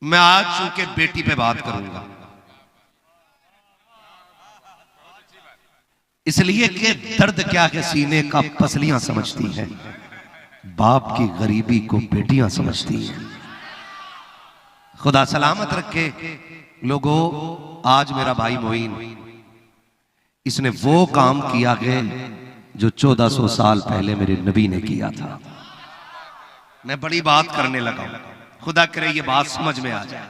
मैं आज चूंकि बेटी पे बात करूंगा, इसलिए कि दर्द क्या है सीने का पसलियां समझती हैं, बाप की गरीबी को बेटियां समझती हैं। खुदा सलामत रखे लोगों। आज मेरा भाई मोइन, इसने वो काम किया है जो 1400 साल पहले मेरे नबी ने किया था। मैं बड़ी बात करने लगा हूं, खुदा करे ये बात समझ में आ जाए।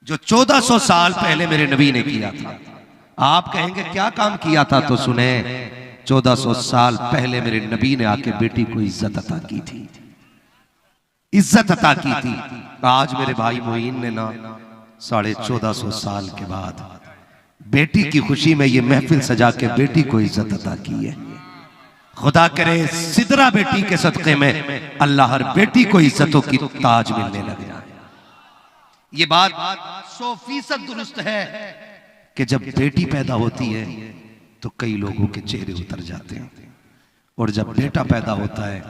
जो 1400 साल पहले मेरे नबी ने किया था, आप कहेंगे क्या काम किया था, तो सुने। 1400 साल पहले मेरे नबी ने आके बेटी को इज्जत अता की थी, इज्जत अता की थी। आज मेरे भाई मोइन ने ना 1450 साल के बाद बेटी की खुशी में ये महफिल सजा के बेटी को इज्जत अता की है। खुदा करे सिदरा बेटी के सदक़े में अल्लाह हर बेटी को इज्जतों की ताज मिलने लग जाए। ये बात 100% दुरुस्त है कि जब बेटी पैदा होती है तो कई लोगों के चेहरे उतर जाते हैं, और जब बेटा पैदा होता है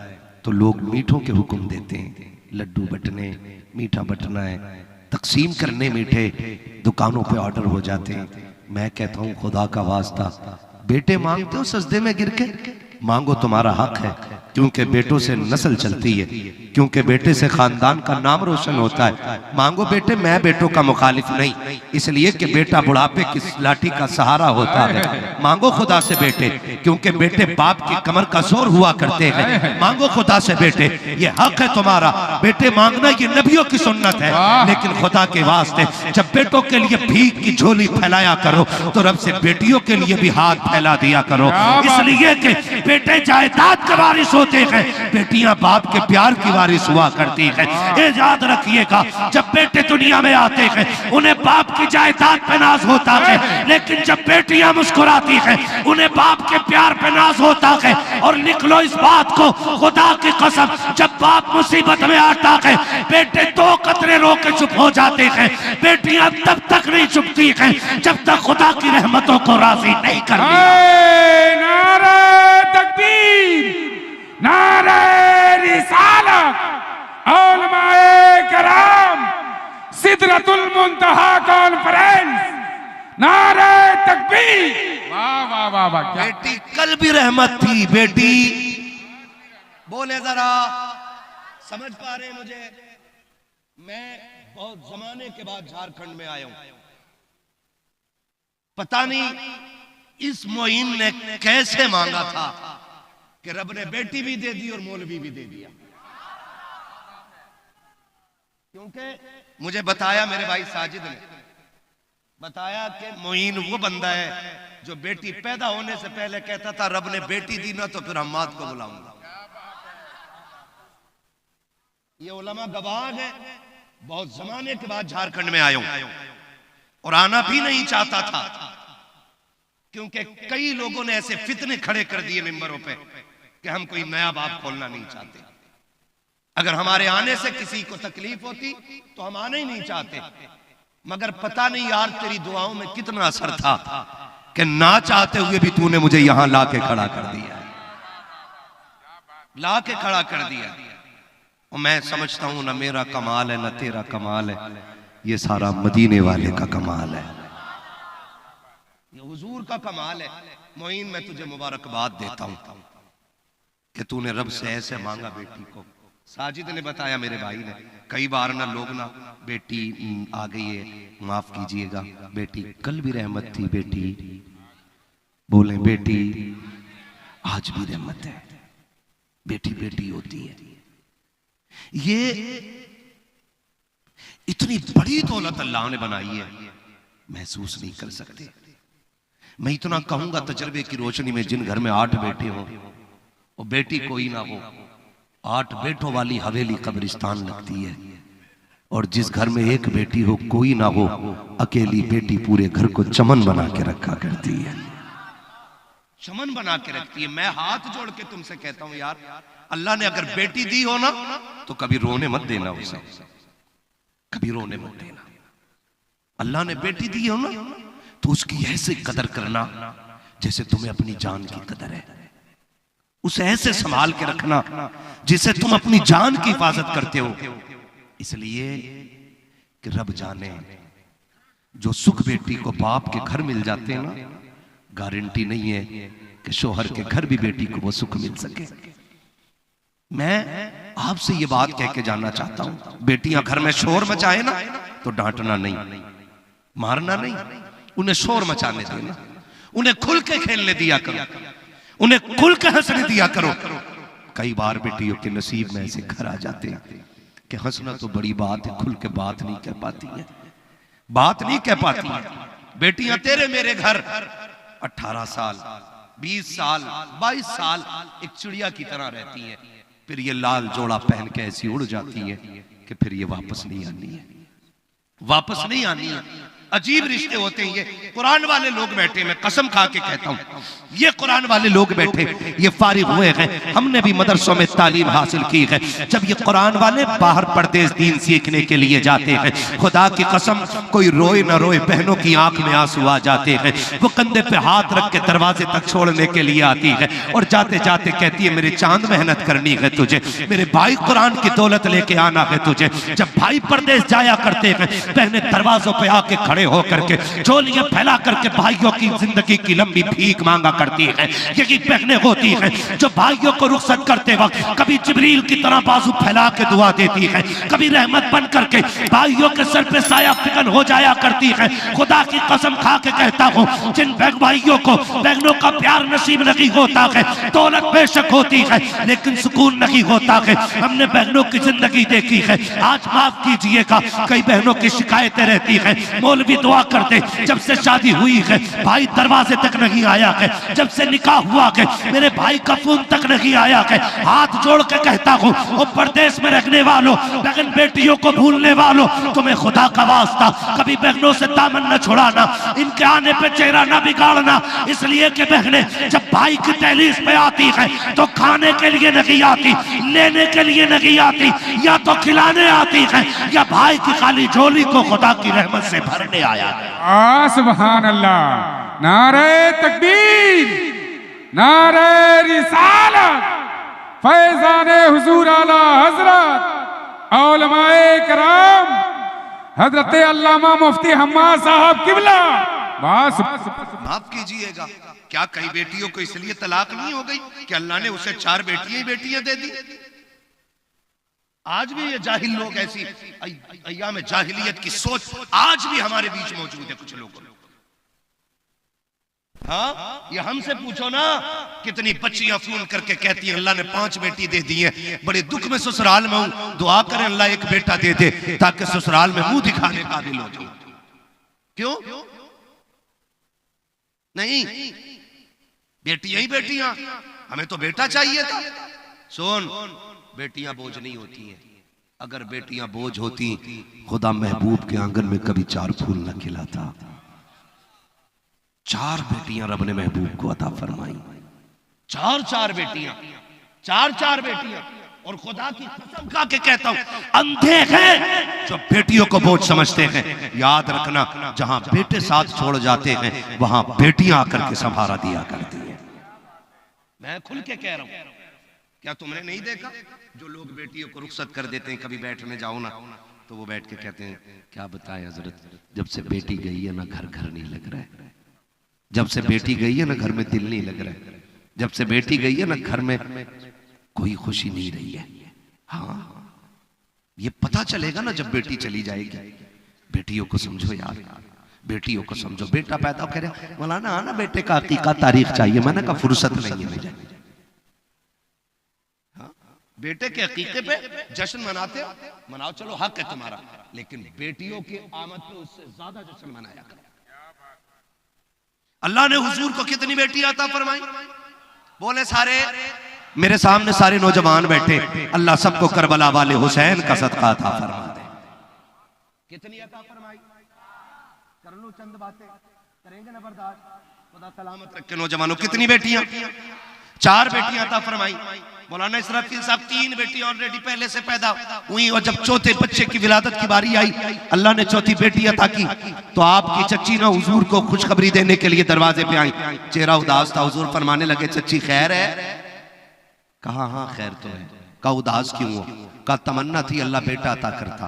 तो लोग मीठों के हुक्म देते हैं, लड्डू बटने, मीठा बटना है, तकसीम करने मीठे, दुकानों पे ऑर्डर हो जाते हैं। मैं कहता हूं खुदा का वास्ता, बेटे मांगते हो सजदे में गिर के, मांगो, तुम्हारा हक है, क्योंकि बेटों से नस्ल चलती है, क्योंकि बेटे से खानदान का नाम रोशन होता है। मांगो बेटे, मैं बेटों का मुखालिफ नहीं, इसलिए कि बेटा बुढ़ापे की लाठी का सहारा होता है। मांगो खुदा से बेटे, क्योंकि बेटे बाप की कमर का जोर हुआ करते हैं। मांगो खुदा से बेटे, ये हक है तुम्हारा। बेटे मांगना ये नबियों की सुन्नत है, लेकिन खुदा के वास्ते जब बेटों के लिए भीख की झोली फैलाया करो तो रब से बेटियों के लिए भी हाथ फैला दिया करो, इसलिए कि बेटे जायदाद का वारिस होते हैं, बेटियां बाप के प्यार की वारिस हुआ करती हैं। ये याद रखिएगा, जब बेटे दुनिया में आते हैं उन्हें बाप की जायदाद पे नाज होता है, लेकिन जब बेटियां मुस्कुराती हैं उन्हें बाप के प्यार पे नाज होता है। और लिख लो इस बात को, खुदा की कसम, जब बाप मुसीबत में आता है बेटे 2 कतरे रो के चुप हो जाते हैं। बेटियां तब तक नहीं चुपती हैं जब तक खुदा की रहमतों को राजी नहीं करती। नारे रिसालत, उलमाए कराम, सिदरतुल मुंतहा कॉन्फ्रेंस, नारे तकबीर। वाह वाह वाह वाह, बेटी कल भी रहमत थी। बेटी बोले जरा, समझ पा रहे मुझे? मैं बहुत जमाने के बाद झारखंड में आया हूं, पता नहीं इस मोइन ने कैसे मांगा था कि रब ने बेटी भी दे दी और मौलवी भी दे दिया। क्योंकि मुझे बताया मेरे भाई साजिद ने बताया कि मोइन वो बंदा है जो बेटी पैदा होने से पहले कहता था रब ने बेटी दी ना तो फिर हम्माद को बुलाऊंगा। ये उलमा गवाह है। बहुत जमाने के बाद झारखंड में आया हूं और आना भी नहीं चाहता था, क्योंकि कई लोगों ने ऐसे फितने खड़े कर दिए मिंबरों पे कि हम कोई नया बाप खोलना नहीं चाहते। अगर हमारे आने से किसी को तकलीफ होती तो हम आना ही नहीं चाहते। मगर पता नहीं यार तेरी दुआओं में कितना असर था कि ना चाहते हुए भी तूने मुझे यहां ला के खड़ा कर दिया, ला के खड़ा कर दिया। और मैं समझता हूं ना मेरा कमाल है ना तेरा कमाल है, ये सारा मदीने वाले का कमाल है, ये हुजूर का कमाल है। मोइन मैं तुझे मुबारकबाद देता हूं कि तूने रब से ऐसे मांगा बेटी को। साजिद ने बताया मेरे भाई ने, कई बार ना लोग ना बेटी आ गई है, माफ कीजिएगा, बेटी कल भी रहमत थी, बेटी बोले बेटी आज भी रहमत है, बेटी बेटी होती है। ये इतनी बड़ी दौलत अल्लाह ने बनाई है, महसूस नहीं कर सकते। मैं इतना कहूंगा तजर्बे की रोशनी में, जिन घर में 8 बेटे हो और बेटी कोई ना हो, 8 बेटों वाली हवेली कब्रिस्तान लगती है। और जिस घर में 1 बेटी हो कोई ना हो, अकेली बेटी पूरे घर को चमन बना के रखा करती है, चमन बना के रखती है। मैं हाथ जोड़ के तुमसे कहता हूं यार, अल्लाह ने अगर बेटी दी हो ना तो कभी रोने मत देना उसे, कभी रोने मत देना। अल्लाह ने बेटी दी हो ना तो उसकी ऐसे कदर करना जैसे तुम्हें अपनी जान की कदर है, उसे ऐसे संभाल के रखना जिसे तुम अपनी जान की हिफाजत करते हो। इसलिए कि रब जाने जो सुख बेटी को बाप के घर मिल जाते हैं ना, गारंटी नहीं है कि शोहर के घर भी बेटी को वो सुख मिल सके। मैं आपसे ये बात कह के जानना चाहता हूं, बेटियां घर में शोर मचाए ना तो डांटना नहीं, मारना नहीं, उन्हें शोर मचाने देना, उन्हें खुल के खेलने दिया करो, उन्हें खुल के हंसने दिया करो। कई बार बेटियों के नसीब में ऐसे घर आ जाते हैं कि हंसना तो बड़ी बात है, खुल के बात नहीं कह पाती है, बात नहीं कह पाती। बेटियां तेरे मेरे घर 18 साल 20 साल 22 साल एक चिड़िया की तरह रहती है, फिर ये लाल जोड़ा पहन के ऐसी उड़ जाती है कि फिर ये वापस नहीं आनी है, वापस नहीं आनी है। अजीब रिश्ते होते हैं। ये कुरान वाले लोग बैठे, मैं कसम खा के कहता हूँ, ये कुरान वाले लोग बैठे, ये फारिग हुए हैं, हमने भी मदरसों में तालीम हासिल की है। जब ये कुरान वाले बाहर परदेश दीन सीखने के लिए जाते हैं, खुदा की कसम कोई रोए ना रोए, बहनों की आंख में आंसू आ जाते हैं। वो कंधे पे हाथ रख के दरवाजे तक छोड़ने के लिए आती है और जाते जाते कहती है मेरे चांद मेहनत करनी है तुझे, मेरे भाई कुरान की दौलत लेके आना है तुझे। जब भाई परदेश जाया करते हैं, बहनें दरवाजों पे आके खड़े हो करके झोलियां फैला करके भाइयों की जिंदगी की लंबी भीख मांगा करती है। यही बहनें होती हैं जो भाइयों को रुखसत करते वक्त कभी जिब्रील की तरह बाजू फैला के दुआ देती है, कभी रहमत बन करके भाइयों के सर पे साया फिकन हो जाया करती है। खुदा की कसम खा के कहता हूँ, जिन भाइयों को बहनों का प्यार नसीब नहीं होता है, दौलत बेशक होती है लेकिन सुकून नहीं होता है। हमने बहनों की जिंदगी देखी है, आज माफ कीजिएगा कई बहनों की शिकायतें रहती है, मौलवी दुआ करते, जब से शादी हुई है भाई दरवाजे तक नहीं आया है, जब से निकाह हुआ है मेरे भाई का फोन तक नहीं आया है। हाथ जोड़ के कहता हूँ, वो परदेश में रहने वालों, बहन बेटियों को भूलने वालों, तुम्हें खुदा का वास्ता कभी बहनों से दामन न छुड़ाना, इनके आने पे चेहरा न बिगाड़ना। इसलिए कि बहनें जब भाई की दहलीज पे आती है तो खाने के लिए नहीं आती, लेने के लिए नहीं आती, या तो खिलाने आती है या भाई की खाली झोली को खुदा की रहमत से भरने आया है। सुभान अल्लाह, नारे तकबीर, नारे रिसालत, फैज़ाने हुजूर आला हजरत औलमाए कराम हजरत अल्लामा मुफ्ती हम्माद साहब किबला। बस माफ कीजिएगा, क्या कई बेटियों को इसलिए तलाक नहीं हो गई कि अल्लाह ने उसे 4 बेटियां दे दी? आज भी ये जाहिल लोग ऐसी अय्याम जाहिलियत की सोच आज भी हमारे बीच मौजूद है कुछ लोग। हाँ, ये हमसे पूछो ना, कितनी बच्चियां फोन करके कहती हैं अल्लाह ने 5 बेटी दे दी है, बड़े दुख में ससुराल में हूं, दुआ करें अल्लाह एक बेटा दे दे ताकि ससुराल में मुंह दिखाने काबिल हो जाए। क्यों नहीं? बेटियां ही बेटियां, हमें तो बेटा चाहिए था। सुन, बेटियां बोझ नहीं होती हैं, अगर बेटियां बोझ होती खुदा महबूब के आंगन में कभी 4 फूल न खिलाता। 4 बेटियां रब ने महबूब को अता फरमाई, 4 बेटियां, 4 बेटियां। और खुदा की कसम खा के कहता हूं, अंधे हैं जो बेटियों को बोझ समझते हैं। याद रखना, जहां बेटे साथ छोड़ जाते हैं वहां बेटियां आकर के संभारा दिया करती है। मैं खुल के कह रहा हूं, क्या तुमने नहीं देखा जो लोग बेटियों को रुखसत कर देते हैं? कभी बैठने जाओ ना तो वो बैठ के कहते हैं क्या बताएं हजरत, जब से बेटी गई है ना घर नहीं लग रहा है, जब से बेटी गई है ना घर में दिल नहीं लग रहा है, जब से बेटी गई है ना घर में कोई खुशी नहीं रही है। हाँ, ये पता चलेगा ना जब बेटी चली जाएगी। बेटियों को समझो यार, बेटियों को समझो। बेटा पैदा करे, मौलाना आना बेटे का अकीका तारीख चाहिए, मैंने कहा फुर्सत नहीं है मुझे। बेटे के अकीके पे जश्न मनाते हो, मनाओ, चलो हक है तुम्हारा, लेकिन बेटियों की आमद पे उससे ज्यादा जश्न मनाया करो। अल्लाह ने हुजूर को कितनी बेटी अता फरमाई? बोले सारे, मेरे सामने सारे नौजवान बैठे, अल्लाह सबको करबला वाले हुसैन का सदका अता फरमा दे। कितनी अता फरमाई? कर लो चंद बातें, करेंगे ना बर्दाश्त, खुदा सलामत रखे। नौजवानों कितनी बेटियां? 4 बेटियां अता फरमाई। मौलाना इसराफील साहब 3 बेटी ऑलरेडी पहले से पैदा हुई, और जब चौथे बच्चे की विलादत की बारी आई, अल्लाह ने चौथी बेटी अता की, तो आपकी चच्ची ना हुजूर को खुशखबरी देने के लिए दरवाजे पे आई। चेहरा उदास था, हुजूर फरमाने लगे चच्ची खैर है? कहा हाँ खैर तो है। कहा उदास क्यों हो? कहा तमन्ना थी अल्लाह बेटा अता करता,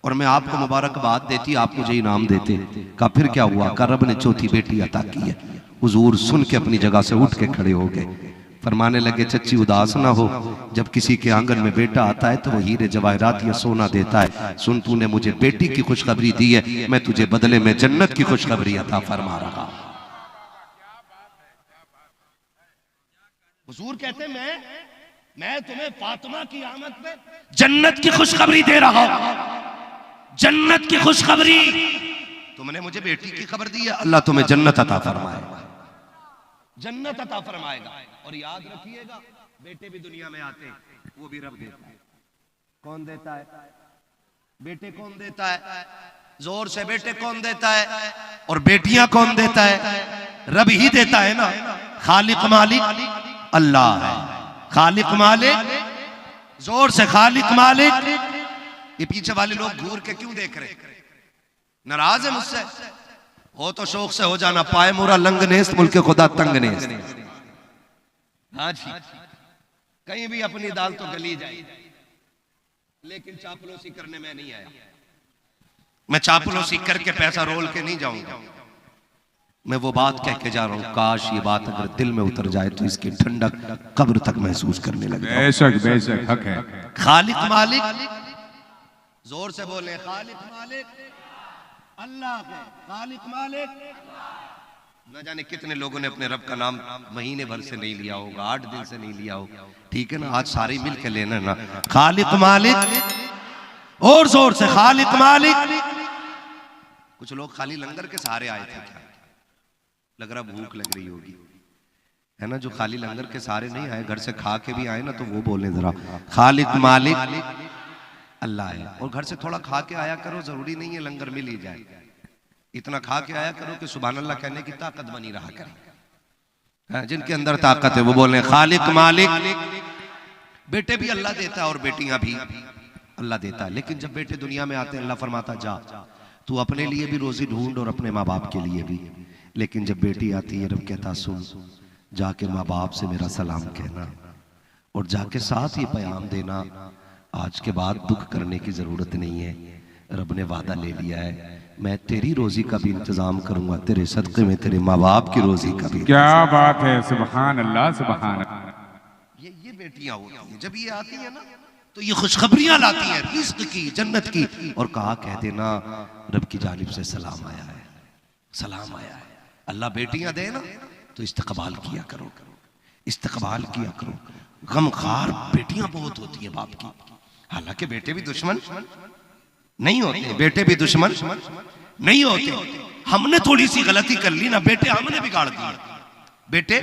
और मैं आपको मुबारकबाद देती, आप मुझे इनाम देते। कहा फिर क्या हुआ? कहा रब ने चौथी बेटी अता की है। हुजूर सुन के अपनी जगह से उठ के खड़े हो गए, फरमाने लगे चच्ची उदास ना हो, जब किसी के आंगन में बेटा आता है तो वो हीरे जवाहरात या सोना देता है। सुन, तूने मुझे बेटी की खुशखबरी दी है, मैं तुझे बदले में जन्नत की खुशखबरी अता फरमा रहा हूं। हुजूर कहते मैं तुम्हें फातिमा की आमद में जन्नत की खुशखबरी दे रहा हूं। जन्नत की खुशखबरी, तुमने मुझे बेटी की खबर दी है, अल्लाह तुम्हें जन्नत अता फरमाएगा, जन्नत अता फरमाएगा। और याद रखिएगा, बेटे भी दुनिया में आते हैं, वो भी रब देता है। कौन देता है? बेटे कौन देता है? जोर से बेटे कौन देता है? और बेटियां कौन देता है? रब ही देता है ना। खालिक मालिक अल्लाह है। खालिक मालिक, जोर से खालिक मालिक। ये पीछे वाले लोग घूर के क्यों देख रहे? नाराज है मुझसे? हो तो शौक से हो जाना। पाए मुरा लंगनेस, मुल्के खुदा तंगनेस। हाँ जी, कहीं भी अपनी दाल तो गली जाए, लेकिन चापलूसी करने में नहीं आया। मैं चापलूसी करके पैसा रोल के नहीं जाऊंगा। मैं वो बात कह के जा रहा हूं, काश ये बात अगर दिल में उतर जाए तो इसकी ठंडक कब्र तक महसूस करने लगे। बेशक बेशक हक है। खालिक मालिक, जोर से बोले खालिक मालिक अल्लाह है। खालिक मालिक, न जाने कितने लोगों ने अपने रब का नाम महीने भर से नहीं लिया होगा, 8 दिन से नहीं लिया होगा। ठीक है ना, आज सारे मिल के लेना ना। खालिक मालिक, और जोर से खालिक मालिक। कुछ लोग खाली लंगर के सहारे आए थे क्या? लग रहा भूख लग रही होगी, है ना। जो खाली लंगर के सहारे नहीं आए, घर से खा के भी आए ना, तो वो बोले जरा खालिक मालिक अल्लाह है। और घर से थोड़ा खा के आया करो, जरूरी नहीं है लंगर मिल ही जाए। इतना खा के आया करो कि सुभान अल्लाह कहने की ताकत बनी रहा करे। जिनके अंदर ताकत है वो बोले खालिक मालिक। बेटे भी अल्लाह देता है और बेटियां भी अल्लाह देता है। लेकिन जब बेटे दुनिया में आते हैं, अल्लाह फरमाता जा तू अपने लिए भी रोजी ढूंढ और अपने माँ बाप के लिए भी। लेकिन जब बेटी आती है, रब कहता सुन, जाके माँ बाप से मेरा सलाम कहना और जाके साथ ही पैगाम देना, आज के बाद दुख करने की जरूरत नहीं है। रब ने वादा ले लिया है, मैं तेरी रोजी का भी इंतजाम करूंगा, तेरे सदके में तेरे माँ बाप की रोजी का भी। क्या बात है, सुभान अल्लाह सुभान अल्लाह। ये बेटियां होती हैं, जब ये आती है ना तो ये खुशखबरियां लाती हैं रिज़्क़ की, जन्नत की। और कहा कह देना रब की जानिब से सलाम आया है, सलाम आया है। अल्लाह बेटियां दे ना तो इस्तकबाल किया करो, इस्तकबाल किया करो। गमखार बेटियां बहुत होती है बाप की। हालांकि बेटे भी दुश्मन नहीं होते, बेटे भी दुश्मन नहीं होते। हमने थोड़ी सी गलती कर ली ना, बेटे हमने बिगाड़ दिया, बेटे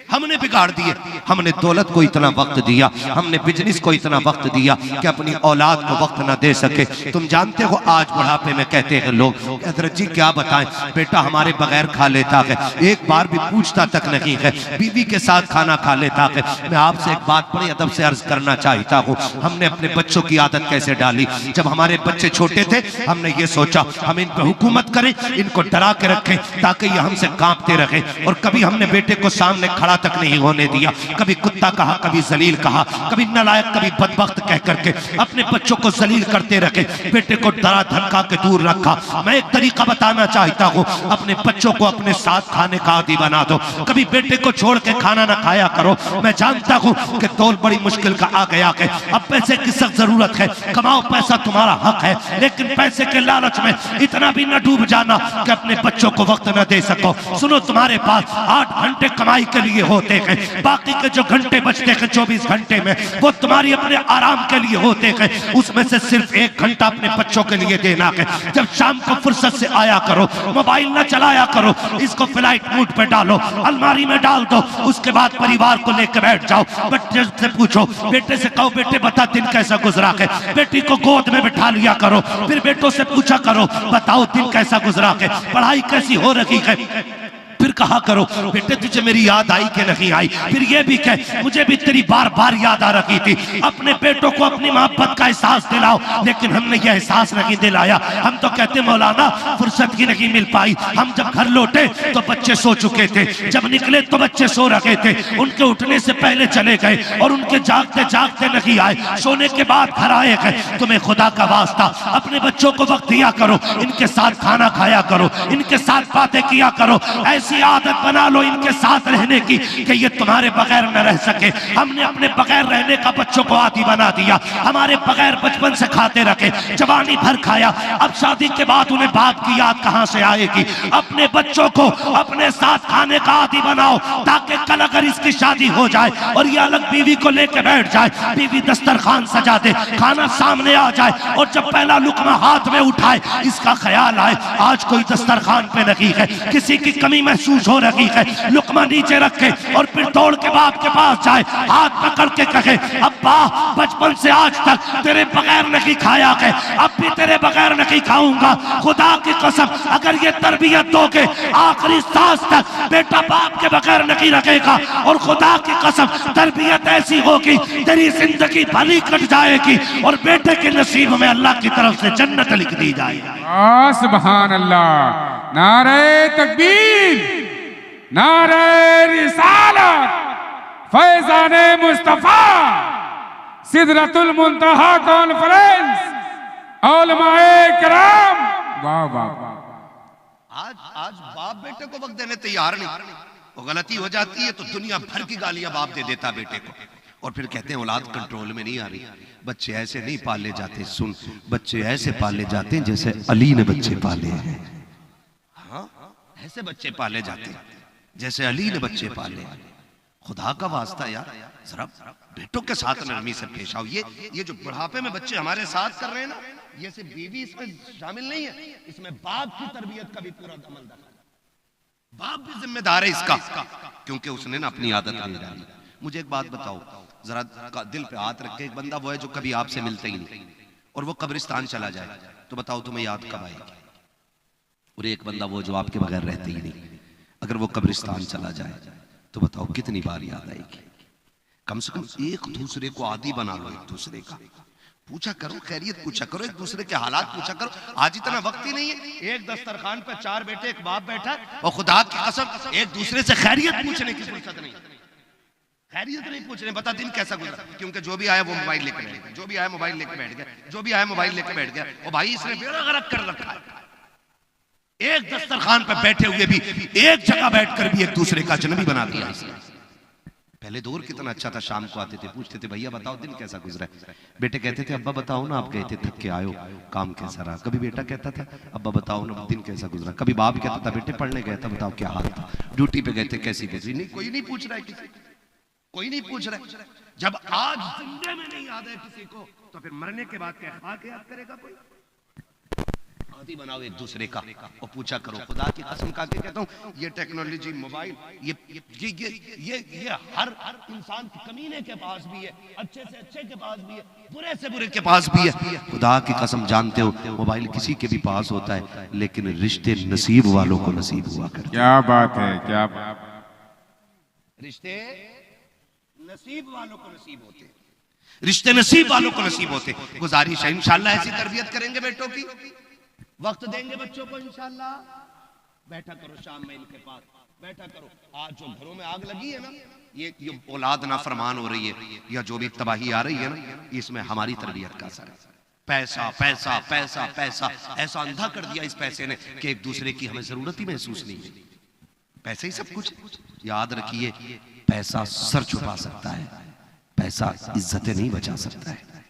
हमने बिगाड़ दिए। हमने दौलत को इतना वक्त दिया, हमने बिजनेस को इतना वक्त दिया कि अपनी औलाद को वक्त ना दे सके। तुम जानते हो आज बुढ़ापे में कहते हैं लोग, हजरत जी क्या बताएं, बेटा हमारे बगैर खा लेता है, एक बार भी पूछता तक नहीं है, बीवी के साथ खाना खा लेता है। मैं आपसे एक बात बड़े अदब से अर्ज करना चाहता हूँ, हमने अपने बच्चों की आदत कैसे डाली। जब हमारे बच्चे छोटे थे, हमने ये सोचा हम इन पर हुकूमत करें, इनको डरा के रखें ताकि ये हमसे कांपते रहे। और कभी हमने बेटे को सामने खड़ा तक नहीं होने दिया। कभी कुत्ता कहा, कभी जलील कहा, कभी नालायक, कभी बदबख्त कह करके अपने बच्चों को जलील करते रखे, बेटे को डरा धमका के दूर रखा। मैं एक तरीका बताना चाहता हूँ, अपने बच्चों को अपने साथ खाने का आदी बना दो। कभी बेटे को छोड़ के खाना ना खाया करो। मैं जानता हूँ कि दौर बड़ी मुश्किल का आ गया है, अब पैसे की सख्त जरूरत है, कमाओ पैसा तुम्हारा हक है, लेकिन पैसे के लालच में इतना भी न डूब जाना कि अपने बच्चों को वक्त न दे सको। सुनो, तुम्हारे पास 8 घंटे कमाई के लिए होते हैं, बाकी के जो घंटे बचते हैं 24 घंटे में, वो तुम्हारी अपने आराम के लिए होते हैं। उसमें से सिर्फ 1 घंटा अपने बच्चों के लिए देना है। जब शाम को फुर्सत से आया करो, मोबाइल न चलाया करो, इसको फ्लाइट मोड पे डालो, अलमारी में डाल दो। उसके बाद परिवार को लेकर बैठ जाओ, बच्चे से पूछो, बेटे से कहो बेटे बता दिन कैसा गुजरा है। बेटी को गोद में बिठा लिया करो, फिर बेटों से पूछा करो बताओ दिन कैसा गुजरा है, पढ़ाई कैसी हो रही है। फिर फिर कहा करो बेटे तुझे मेरी याद आई कि नहीं आई, फिर ये भी कह मुझे भी तेरी बार बार याद आ रही थी। अपने बेटों को अपनी मोहब्बत का एहसास दिलाओ, लेकिन हमने यह एहसास नहीं दिलाया। हम तो कहते मौलाना फुर्सत की नहीं मिल पाई, हम जब घर लौटे तो बच्चे सो चुके थे, जब निकले तो बच्चे सो रखे थे, उनके उठने से पहले चले गए और उनके जागते जागते नहीं आए, सोने के बाद घर आए गए। तुम्हें खुदा का वास्ता अपने बच्चों को वक्त दिया करो, इनके साथ खाना खाया करो, इनके साथ बातें किया करो, ऐसी आदत बना लो इनके साथ रहने की कि ये तुम्हारे बगैर न रह सके। हमने अपने बगैर रहने का बच्चों को आदी बना दिया, हमारे बगैर बचपन से खाते रखे, जवानी भर खाया, अब शादी के बाद उन्हें बाप की याद कहां से आएगी। अपने बच्चों को अपने साथ खाने का आदी बनाओ ताकि कल अगर इसकी शादी हो जाए और ये अलग बीवी को लेकर बैठ जाए, बीवी दस्तरखान सजा दे, खाना सामने आ जाए और जब पहला लुकमा हाथ में उठाए इसका ख्याल आए आज कोई दस्तरखान पे नहीं है, किसी की कमी महसूस हो रही है, लुकमा नीचे रखे और फिर दौड़ के बाप के पास जाए, हाथ पकड़ के कहे अब्बा बचपन से आज तक तेरे बगैर नहीं खाया है, अब भी तेरे बगैर नहीं खाऊंगा। खुदा की कसम अगर ये तरबियत दोगे आखिरी सांस तक बेटा बाप के बगैर नहीं रखेगा, और खुदा की कसम तरबियत ऐसी होगी तेरी जिंदगी भली कट जाएगी और बेटे के नसीब में अल्लाह की तरफ से जन्नत लिख दी जाएगी। सुभान अल्लाह, नारे तकबीर, नारे रिसालत, फैज़ाने मुस्तफा, सिदरतुल मुंतहा कॉन्फ्रेंस, उलमाए किराम। वाह वाह वाह। आज बाप बेटे को वक्त देने तैयार नहीं, वो गलती हो जाती है तो दुनिया भर की गालियां बाप दे देता बेटे को, और फिर कहते हैं औलाद कंट्रोल में नहीं आ रही। बच्चे ऐसे नहीं पाले जाते, सुन, बच्चे ऐसे पाले जाते हैं जैसे अली ने बच्चे पाले हैं। हाँ, ऐसे बच्चे पाले जाते हैं जैसे अली ने बच्चे पाले। खुदा का वास्ता यार जरा बेटों के साथ नरमी से पेश आओ। ये जो बुढ़ापे में बच्चे हमारे साथ कर रहे हैं ना, ये सिर्फ बीवी इसमें शामिल नहीं है, इसमें बाप की तरबियत का भी पूरा अमल दखल। बाप भी जिम्मेदार है इसका, क्योंकि उसने ना अपनी आदत नहीं डाली। मुझे एक बात बताओ, जरा दिल पे हाथ रख के, एक बंदा वो है जो कभी आपसे मिलता ही नहीं और वो कब्रिस्तान चला जाए, तो बताओ तुम्हें याद कब आएगी? और एक बंदा वो जो आपके बगैर रहते ही नहीं, अगर वो कब्रिस्तान चला जाए तो बताओ कितनी बार याद आएगी? कम से कम एक दूसरे को आदी बना लो, एक दूसरे का पूछा करो, खैरियत पूछा करो, एक दूसरे के हालात पूछा करो। आज इतना वक्त ही नहीं है, एक दस्तरखान पे 4 बेटे एक बाप बैठा और खुदा की कसम एक दूसरे से खैरियत पूछने की फुर्सत नहीं, खैरियत नहीं पूछने, बता दिन कैसा गुजरा, क्योंकि जो भी आया वो मोबाइल लेके बैठ गया, जो भी आया मोबाइल लेके बैठ गया, जो भी आया मोबाइल लेके बैठ गया। और भाई इसने बेड़ा गर्क कर रखा है, एक दस्तरखान पे बैठे हुए भी, एक जगह बैठकर भी एक दूसरे का अजनबी बना दिया इसने। पहले दौर कितना अच्छा था, शाम को आते थे, पूछते थे भैया बताओ दिन कैसा गुजरा है। बेटे कहते थे अब्बा बताओ ना आप गए थे थक के आयो, काम कैसा रहा। कभी बेटा कहता था अब्बा बताओ ना दिन कैसा गुजरा। कभी बाप कहता था बेटे पढ़ने गया था बताओ क्या हाल था, ड्यूटी पे गए थे कैसी कैसी। नहीं, कोई नहीं पूछ रहा है किसी, कोई नहीं पूछ रहा है। जब आज जिंदे में नहीं याद है किसी को, तो फिर मरने के बाद क्या खा के याद करेगा कोई? आदी बनाओ एक दूसरे का और पूछा करो। खुदा की कसम खा के कहता हूँ, ये टेक्नोलॉजी मोबाइल ये हर इंसान की कमीने के पास भी है, अच्छे से अच्छे के पास भी है, बुरे से बुरे के पास भी है। खुदा की कसम जानते हो मोबाइल किसी के भी पास होता है, लेकिन रिश्ते नसीब वालों को नसीब हुआ करते। क्या बात है, क्या बात। रिश्ते नसीब वालों को नसीब होते, रिश्ते नसीब वालों को नसीब होते। गुजारिश है इंशाल्लाह ऐसी तरबियत करेंगे बेटों की, वक्त देंगे बच्चों को इंशाल्लाह। बैठा करो शाम में इनके पास, बैठा करो। आज जो घरों में आग लगी है ना, ये औलाद नाफरमान हो रही है या जो भी तबाही आ रही है ना, इसमें हमारी तरबियत का असर है। पैसा पैसा पैसा पैसा ऐसा अंधा कर दिया इस पैसे ने कि एक दूसरे की हमें जरूरत ही महसूस नहीं है। पैसे ही सब कुछ। याद रखिए पैसा सर छुपा सकता है, पैसा इज्जतें नहीं बचा सकता है,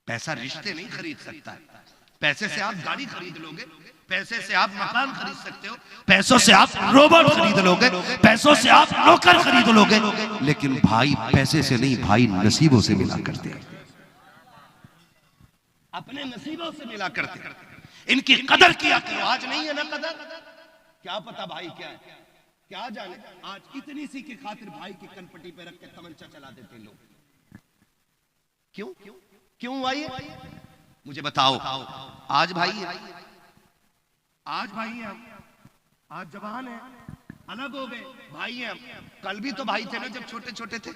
पैसा रिश्ते नहीं खरीद सकता है। पैसे से आप गाड़ी खरीद लोगे, पैसे से आप मकान खरीद सकते हो, पैसों से आप रोबोट खरीद लोगे, पैसों से आप नौकर खरीद लोगे, लेकिन भाई पैसे से नहीं, भाई नसीबों से मिला करते हैं, अपने नसीबों से मिला करते हैं। इनकी कदर किया करो। आज नहीं है ना कदर, क्या पता भाई क्या है, क्या जाने। आज इतनी सी की खातिर भाई की कनपट्टी पे रख के तमंचा चला देते लोग। क्यों क्यों आइए मुझे बताओ। आज भाई है, आज भाई है, आज जवान है, अलग हो गए, भाई हैं। कल भी तो भाई थे ना जब छोटे छोटे थे।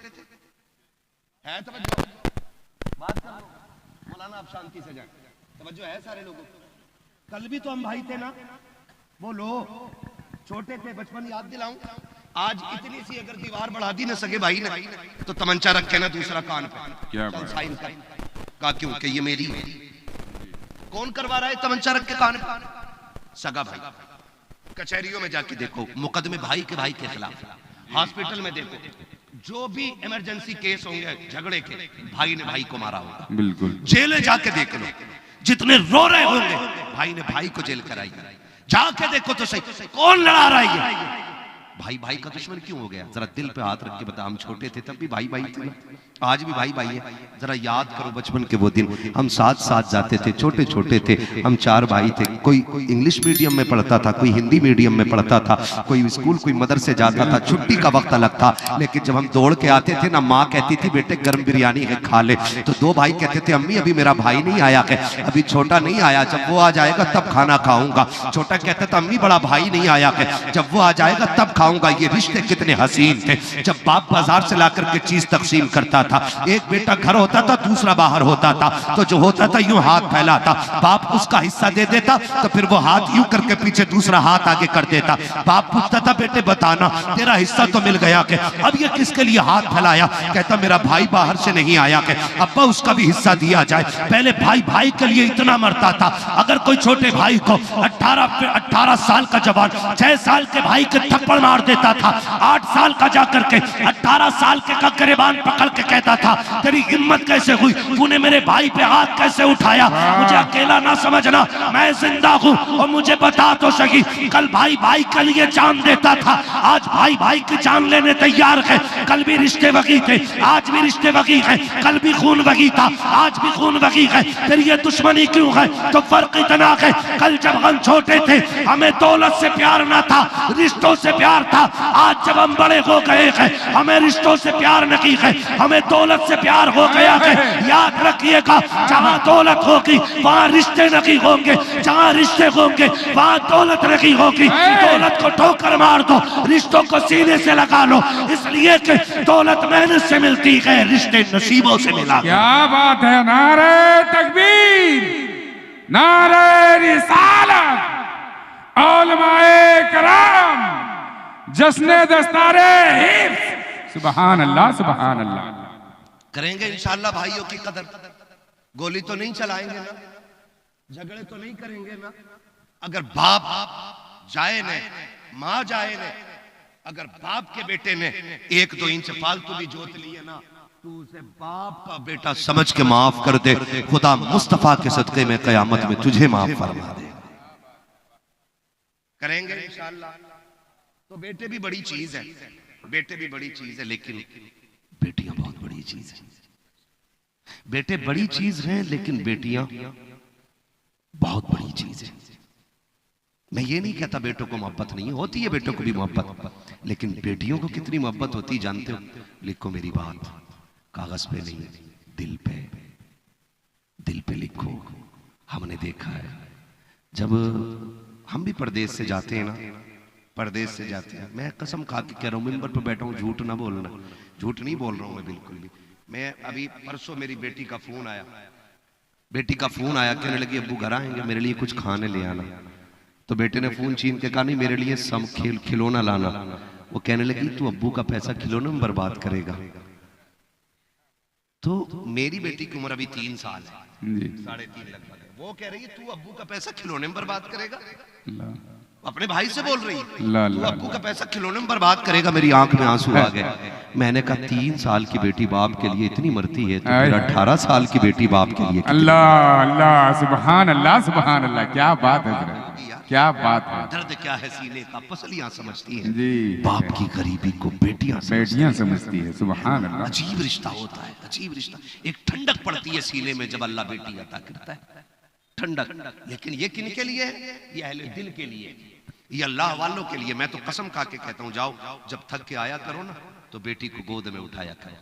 है तवज्जो? बात कर लो मौलाना, आप शांति से जाए। तवज्जो है सारे लोगों को? कल भी तो हम भाई थे ना, बोलो। छोटे थे, बचपन याद दिलाऊं। आज इतनी सी अगर दीवार बढ़ा दी ना सगे भाई ने, तो तमंचा रखे ना दूसरा कान पे, क्या चल साइन कर। कहा क्यों कि ये मेरी है। कौन करवा रहा है तमंचा रख के कान पे? सगा भाई। कचहरियों में जाके देखो, मुकदमे भाई के खिलाफ। हॉस्पिटल में देखो, जो भी इमरजेंसी केस होंगे झगड़े के, भाई ने भाई को मारा होगा। बिल्कुल। जेल जाके देख लो, जितने रो रहे होंगे भाई ने भाई को जेल कराई। जाके देखो तो सही, कौन लड़ा रहा है ये? भाई भाई का दुश्मन क्यों हो गया? जरा दिल पे हाथ रख के बता। हम छोटे थे तब भी भाई भाई थे ना, आज भी भाई भाई है। जरा याद करो बचपन के वो दिन, हम साथ साथ जाते थे, छोटे छोटे थे हम, 4 भाई थे। कोई इंग्लिश मीडियम में पढ़ता था, कोई हिंदी मीडियम में पढ़ता था, कोई स्कूल कोई मदरसे जाता था। छुट्टी का वक्त अलग था, लेकिन जब हम दौड़ के आते थे ना, माँ कहती थी बेटे गर्म बिरयानी है खा ले। तो 2 भाई कहते थे अम्मी अभी मेरा भाई नहीं आया है, अभी छोटा नहीं आया, जब वो आ जाएगा तब खाना खाऊंगा। छोटा कहता था अम्मी बड़ा भाई नहीं आया है, जब वो आ जाएगा तब खाऊंगा। ये रिश्ते कितने हसीन थे। जब बाप बाजार से लाकर के चीज तकसीम करता था, एक बेटा घर होता था, दूसरा बाहर होता था, तो जो होता था यूं हाथ फैलाता, बाप उसका हिस्सा दे देता, तो फिर वो हाथ यूं करके पीछे दूसरा हाथ आगे कर देता। बाप पूछता था बेटे बताना तेरा हिस्सा तो मिल गया के, अब ये किसके लिए हाथ फैलाया? कहता मेरा भाई बाहर से नहीं आया के, अब्बा उसका भी हिस्सा दिया जाए। पहले भाई भाई के लिए इतना मरता था, अगर कोई छोटे भाई को 18 साल का जवान 6 साल के भाई के थप्पड़ मार देता था, 8 साल का जाकर के 18 साल के का गिरबान पकड़ के कहता था तेरी हिम्मत कैसे हुई, तूने मेरे भाई पे हाथ कैसे उठाया? मुझे अकेला ना समझना, मैं जिंदा हूँ और मुझे बता तो सही। कल भाई भाई के लिए जान देता था, आज भाई भाई की जान लेने तैयार है। कल भी रिश्ते वही थे, आज भी रिश्ते वही है। कल भी खून वही था, आज भी खून वही है। फिर ये दुश्मनी क्यों है? तो फर्क इतना है, कल जब हम छोटे थे हमें दौलत से प्यार ना था, रिश्तों से प्यार था। आज जब हम बड़े हो गए हैं हमें रिश्तों से प्यार नहीं है, हमें दौलत से प्यार हो गया है। याद रखिएगा, जहां दौलत होगी वहां रिश्ते नहीं होंगे, जहां रिश्ते होंगे वहां दौलत नहीं होगी। दौलत को ठोकर मार दो, रिश्तों को सीने से लगा लो, इसलिए कि दौलत मेहनत से मिलती है, रिश्ते नसीबों से मिला। क्या बात है! नारे तकबीर, नारे रिसालत, उलमाए कराम, जश्न दस्तारे हिफ्ज़। सुभान अल्लाह, सुभान अल्लाह। करेंगे इंशाअल्लाह भाइयों की कदर। गोली तो नहीं चलाएंगे ना, झगड़े तो नहीं करेंगे ना। अगर बाप जाए ने, माँ जाए ने, अगर बाप के बेटे ने 1-2 इंच फालतू भी जोत लिए ना, तू उसे बाप का बेटा समझ के माफ कर दे। खुदा मुस्तफा के सदके में कयामत में तुझे माफ फरमा दे। करेंगे इंशाअल्लाह। तो बेटे भी बड़ी चीज है, बेटे भी बड़ी चीज है, लेकिन बेटियां बहुत बड़ी चीज है। बेटे बड़ी चीज हैं, लेकिन बेटियां बहुत बड़ी चीज है। मैं ये नहीं कहता बेटों को मोहब्बत नहीं होती है, बेटों को भी मोहब्बत, लेकिन बेटियों को कितनी मोहब्बत होती जानते हो? लिखो मेरी बात, कागज पे नहीं, दिल पे लिखो। हमने देखा है जब हम भी परदेश से जाते हैं ना, परदेश से जाते हैं, मैं कसम खा के कह रहा हूँ, मिंबर पर बैठा हूँ, झूठ ना बोलना, झूठ नहीं बोल रहा हूँ मैं बिल्कुल भी। मैं अभी परसों मेरी बेटी का फोन आया, कहने लगी अब्बू घर आएंगे, मेरे लिए कुछ खाने ले आना। तो बेटे ने फोन छीन के कहा नहीं, मेरे लिए सम खिलौना लाना। वो कहने लगी तू अब्बू का पैसा खिलौने में बर्बाद करेगा। तो मेरी बेटी की उम्र अभी 3 साल है, 3.5 लगभग है। वो कह रही है तू अब्बू का पैसा खिलौने में बर्बाद करेगा। अपने भाई से बोल रही है तू अब्बू का पैसा खिलौने में बर्बाद करेगा। मेरी आंख में आंसू आ गए। मैंने कहा 3 साल की बेटी बाप के लिए इतनी मरती है, तो फिर 18 साल की बेटी बाप के लिए। अल्लाह अल्लाह, सुभान अल्लाह, सुभान अल्लाह। क्या बात है, क्या बात है! दर्द क्या है सीने का, पसलियां समझती हैं जी। बाप की गरीबी को बेटियां समझती है। सुभान अल्लाह। अजीब रिश्ता होता है, अजीब रिश्ता। एक ठंडक पड़ती है सीने में जब अल्लाह बेटी अता करता है, ठंडक। लेकिन ये किनके लिए है? ये अहले दिल के लिए, ये अल्लाह वालों के लिए। मैं तो कसम खा के कहता हूँ, जाओ जब थक के आया करो ना, तो बेटी को गोद में उठाया करो,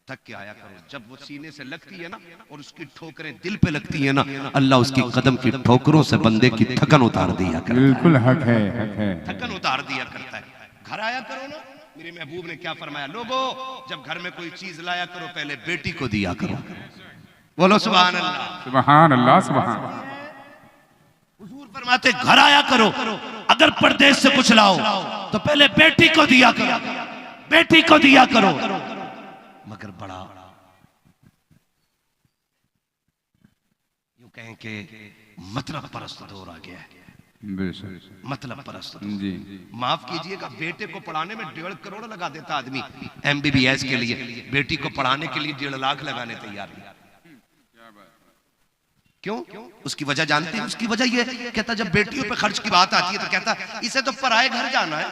थक के आया करो। जब वो सीने से लगती है ना और उसकी ठोकरें दिल पे लगती है ना, अल्लाह उसकी कदम की ठोकरों से बंदे की थकन उतार दिया करता है। बिल्कुल हक है, हक है। थकन उतार दिया करता है। घर आया करो ना, मेरे महबूब ने क्या फरमाया, लोगों जब घर में कोई चीज लाया करो पहले बेटी को दिया करो। बोलो सुभान अल्लाह, सुभान अल्लाह, सुभान। हुजूर फरमाते घर आया करो, अगर परदेश से कुछ लाओ तो पहले बेटी को दिया करो, बेटी को दिया करो। मगर बड़ा यूं कहें कि मतलब परस्त दौर आ गया है, मतलब परस्त जी। माफ कीजिएगा, बेटे को पढ़ाने में 1.5 करोड़ लगा देता आदमी MBBS के लिए, बेटी को पढ़ाने के लिए 1.5 लाख लगाने तैयार है। क्यों? उसकी वजह जानते हैं? उसकी वजह ये कहता जब बेटियों पे खर्च की बात आती है तो कहता इसे तो पराए घर जाना है,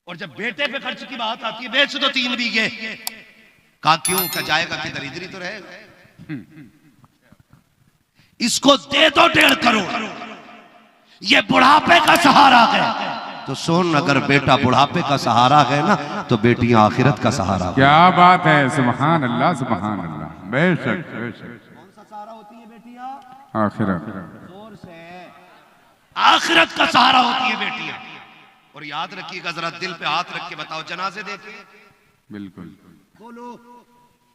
और जब बेटे पे खर्च की बात आती है बेच दो 3 बीघे। कहा क्यों? का जाएगा किधर, इधर ही तो रहेगा। इसको दे दो 1.5 करोड़, ये बुढ़ापे का सहारा है। तो सुन, अगर बेटा बुढ़ापे का सहारा है ना तो बेटियां आखिरत का सहारा। क्या बात है, सुभान अल्लाह, सुभान अल्लाह। बेशक, बेशक। कौन सा सहारा होती है बेटियां? आखिरत। जोर से, आखिरत का सहारा होती है बेटियां। और याद रखिएगा, जरा दिल पे हाथ रख के बताओ, जनाजे देखे? बिल्कुल। बोलो,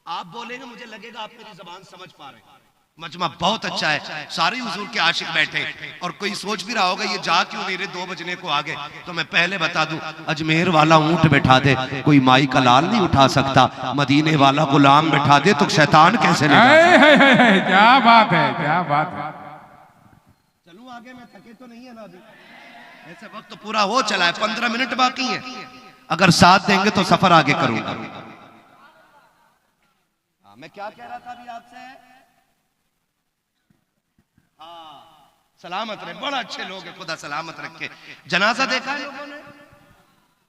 आप बोलेंगे मुझे लगेगा आप मेरी जबान समझ पा रहे हैं। मजमा बहुत अच्छा है, सारे हुजूर के आशिक बैठे, और कोई सोच भी रहा होगा ये जा क्यों नहीं रहे, 2 बजने को आ गए। तो मैं पहले बता दूं, अजमेर वाला ऊंट बैठा दे कोई माई का लाल नहीं उठा सकता, मदीने वाला गुलाम बैठा दे तो शैतान कैसे ले? क्या बात है, क्या बात है। चलूं आगे, मैं थके तो नहीं है ना अभी? ऐसे वक्त तो पूरा हो चला है, 15 मिनट बाकी है। अगर साथ देंगे तो सफर आगे करूंगा। मैं क्या कह रहा था अभी आपसे? सलामत रहे, बड़ा अच्छे लोग हैं, खुदा सलामत रखे। जनाजा देखा है लोगों ने?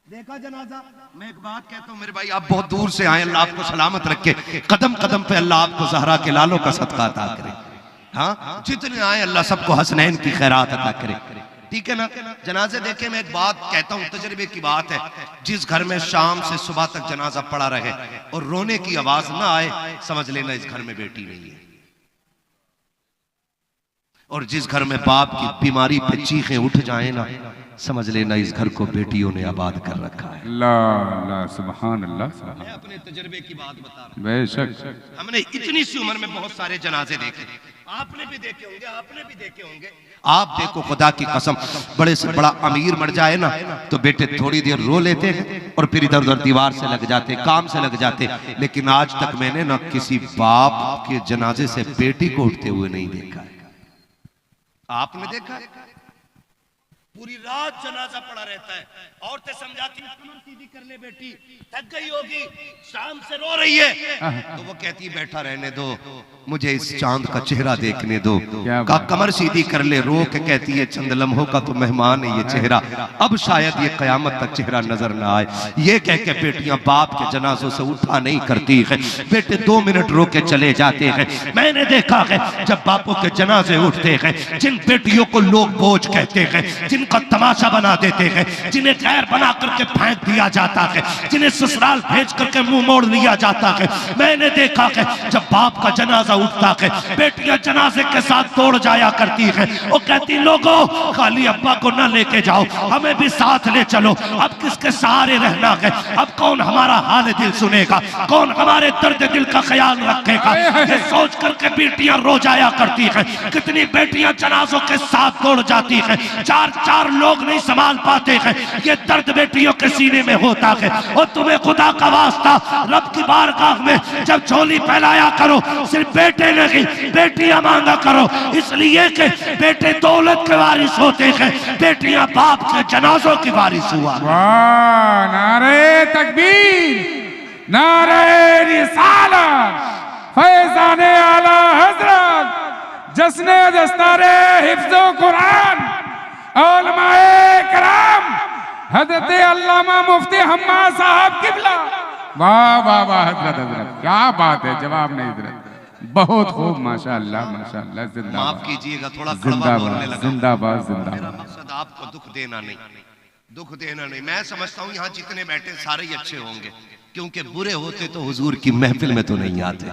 देखा जनाजा? मैं एक बात कहता हूँ मेरे भाई, आप बहुत दूर से आए, अल्लाह आपको सलामत रखे, कदम कदम पे अल्लाह आपको ज़हरा के लालों का सदका अता करे। हाँ, जितने आए अल्लाह सबको हसनैन की खैरात अता करे, ठीक है ना? जनाजे देखे, मैं एक बात कहता हूँ, तजर्बे की बात है, जिस घर में शाम से सुबह तक जनाजा पड़ा रहे और रोने की आवाज ना आए, समझ लेना इस घर में बेटी नहीं है। और जिस घर में बाप की बीमारी पे चीखें उठ जाए ना, समझ लेना इस घर को बेटियों ने आबाद कर रखा है। अल्लाह, सुभान अल्लाह। मैं अपने तजर्बे की बात बता रहा हूं। बेशक। हमने इतनी सी उम्र में बहुत सारे जनाजे देखे, आपने भी देखे होंगे, आपने भी देखे होंगे। आप देखो, खुदा की कसम, बड़े से बड़ा अमीर मर जाए ना तो बेटे थोड़ी देर रो लेते हैं और फिर इधर उधर दीवार से लग जाते, काम से लग जाते, लेकिन आज तक मैंने ना किसी बाप के जनाजे से बेटी को उठते हुए नहीं देखा है। आपने देखा? पूरी रात जनाजा पड़ा रहता है, औरतें समझाती हैं कमर सीधी कर ले बेटी, थक गई होगी, शाम से रो रही है, तो वो कहती है बैठा रहने दो, मुझे इस चांद का चेहरा देखने दो। का कमर सीधी कर ले, रो के कहती है चंद लम्हों का तो मेहमान है ये चेहरा, अब शायद ये कयामत तक चेहरा नजर ना आए। ये कह के बेटियां बाप के जनाजों से उठा नहीं करती है, बेटे 2 मिनट रो के चले जाते हैं। मैंने देखा है जब बापों के जनाजे उठते हैं, जिन बेटियों को लोग बोझ कहते हैं, जिनका तमाशा बना देते हैं, जिन्हें गैर बना करके फेंक दिया जाता है, जिन्हें ससुराल भेज करके मुंह मोड़ लिया जाता है, मैंने देखा है जब बाप का जनाजा उठता है, बेटियां जनाजे के साथ दौड़ जाया करती है। वो कहती लोगों, खाली अब्बा को न लेके जाओ, हमें भी साथ ले चलो, अब किसके सहारे रहना है, अब कौन हमारा हाल दिल सुनेगा, कौन हमारे दर्द दिल का ख्याल रखेगा, ये सोच करके बेटियां रो जाया करती है। कितनी बेटियां जनाजों के साथ दौड़ जाती है, 4 लोग नहीं संभाल पाते हैं, ये दर्द बेटियों के सीने में होता है। और तुम्हें खुदा का वास्ता रब की बारगाह में जब झोली फैलाया करो, सिर्फ बेटे नहीं बेटियां मांगा करो, इसलिए कि बेटे दौलत के वारिस होते हैं, बेटियां बाप के जनाजों की वारिस हुआ। वाह, नारे तकबीर, नारे रिसालत, फैज़ाने आला हज़रत, जश्ने दस्तारे हिफ्ज़ो कुरान, उलमाए कराम, हज़रत अल्लामा मुफ्ती हम्मा साहब किबला। वाह वाह वाह हज़रत, हज़रत क्या बात है, जवाब नहीं हज़रत, बहुत खूब, माशाअल्लाह माशाअल्लाह। जिंदाबाद। माफ कीजिएगा, थोड़ा कड़वा बोलने लगा। जिंदाबाद मेरा जिंदाबाद। मकसद आपको दुख देना नहीं, दुख देना नहीं। मैं समझता हूँ यहाँ जितने बैठे सारे ही अच्छे होंगे, क्योंकि बुरे होते तो हुजूर की महफिल में तो नहीं आते,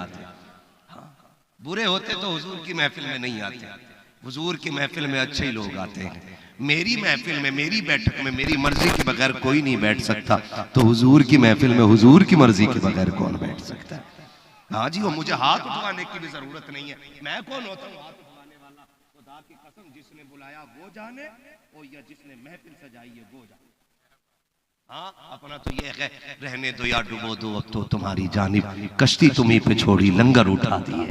बुरे होते तो हुजूर की महफिल में नहीं आते। हुजूर की महफिल में अच्छे ही लोग आते हैं। मेरी महफिल में, मेरी बैठक में मेरी मर्जी के बगैर कोई नहीं बैठ सकता, तो हुजूर की महफिल में हुजूर की मर्जी के बगैर कौन बैठ सकता है? हाँ जी, वो मुझे हाथ उठवाने की भी जरूरत नहीं है। मैं कौन होता हूँ हाथ उठवाने वाला? खुदा की कसम, जिसने बुलाया वो जाने, और या जिसने महफिल सजाई है वो जाने। हाँ, अपना तो ये है, रहने दो या डुबो दो, अब तो तुम्हारी जानिब कश्ती तुम्ही पे छोड़ी, लंगर उठा दिए,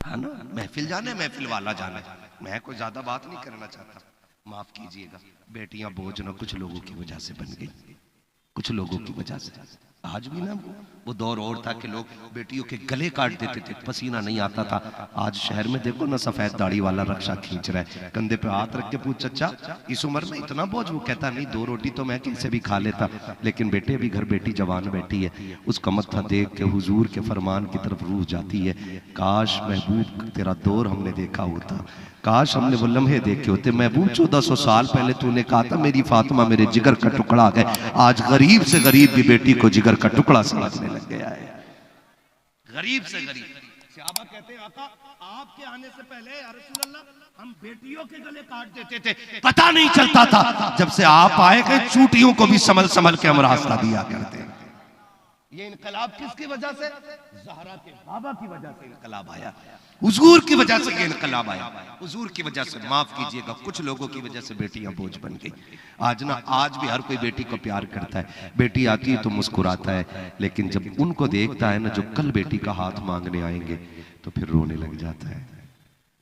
है ना? महफिल जाने, महफिल वाला जाने। मैं कोई ज्यादा बात नहीं करना चाहता, माफ कीजिएगा। बेटियां बोझ ना कुछ लोगों की वजह से बन गई, कुछ लोगों की वजह से। आज भी ना वो दौर और था कि लोग बेटियों के गले काट देते थे, पसीना नहीं आता था। आज शहर में देखो ना, सफेद दाढ़ी वाला रक्षा खींच रहा है, कंधे पे हाथ रख के पूछ, चचा इस उम्र में इतना बोझ? वो कहता नहीं, 2 रोटी तो मैं कैसे भी खा लेता, लेकिन बेटे अभी घर बेटी जवान बैठी है, उसका मत्था देख के हुजूर के फरमान की तरफ रूह जाती है। काश महबूब तेरा दौर हमने देखा होता, काश हमने वो लम्हे देखे होते। महबूब 1400 साल पहले तूने कहा था मेरी फातिमा मेरे जिगर का टुकड़ा है। आज गरीब से गरीब भी बेटी को जिगर का टुकड़ा समझने लग गया है, गरीब से गरीब। सहाबा कहते हैं, आका आपके आने से पहले या रसूल अल्लाह हम बेटियों के गले काट देते थे, पता नहीं चलता था। जब से आप आए गए, चूटियों को भी संभल संभल के हम रास्ता दिया करते हैं। ये इनकलाब किसकी वजह से? ज़हरा के बाबा की वजह से इनकलाब आया, हुजूर की वजह से ये इनकलाब आया, हुजूर की वजह से। माफ कीजिएगा, कुछ लोगों की वजह से बेटियां बोझ बन गई। आज भी हर कोई बेटी को प्यार करता है, बेटी आती है तो मुस्कुराता है, लेकिन जब उनको देखता है ना जो कल बेटी का हाथ मांगने आएंगे, तो फिर रोने लग जाता है।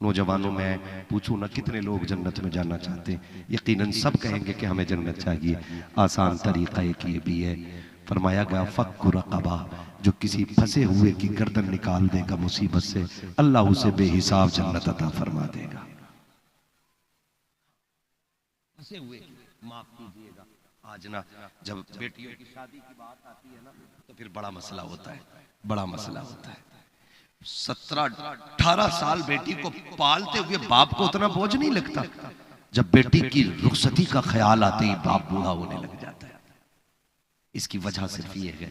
नौजवानों में पूछूं ना कितने लोग जन्नत में जाना चाहते हैं, यकीनन सब कहेंगे कि हमें जन्नत चाहिए। आसान तरीका एक ये भी है, फरमाया गया फक्कु रक़बा, जो किसी फंसे हुए की गर्दन निकाल देगा मुसीबत से, अल्लाह उसे बेहिसाब जन्नत अता फरमा देगा। फंसे हुए, माफ कीजिएगा, आज ना जब बेटियों की शादी की बात आती है ना, तो फिर बड़ा मसला होता है, बड़ा मसला होता है। 17-18 साल बेटी को पालते हुए बाप को उतना बोझ नहीं लगता, जब बेटी की रुखसती का ख्याल आते ही बाप बूढ़ा होने लग जाता है। इसकी वजह सिर्फ ये है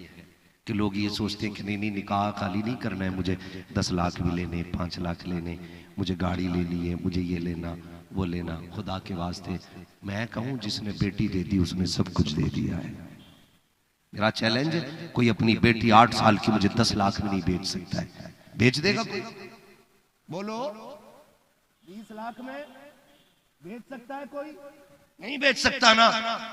कि लोग ये सोचते हैं कि नहीं निकाह खाली नहीं करना है, मुझे 10 लाख भी लेने, 5 लाख लेने, मुझे गाड़ी लेनी है, मुझे ये लेना वो लेना। खुदा के वास्ते मैं कहूं, जिसने बेटी दे दी उसने सब कुछ दे दिया है। मेरा चैलेंज है, कोई अपनी बेटी 8 साल की मुझे 10 लाख में नहीं बेच सकता है। बेच देगा कोई? बोलो, 20 लाख में बेच सकता है कोई? नहीं बेच सकता ना।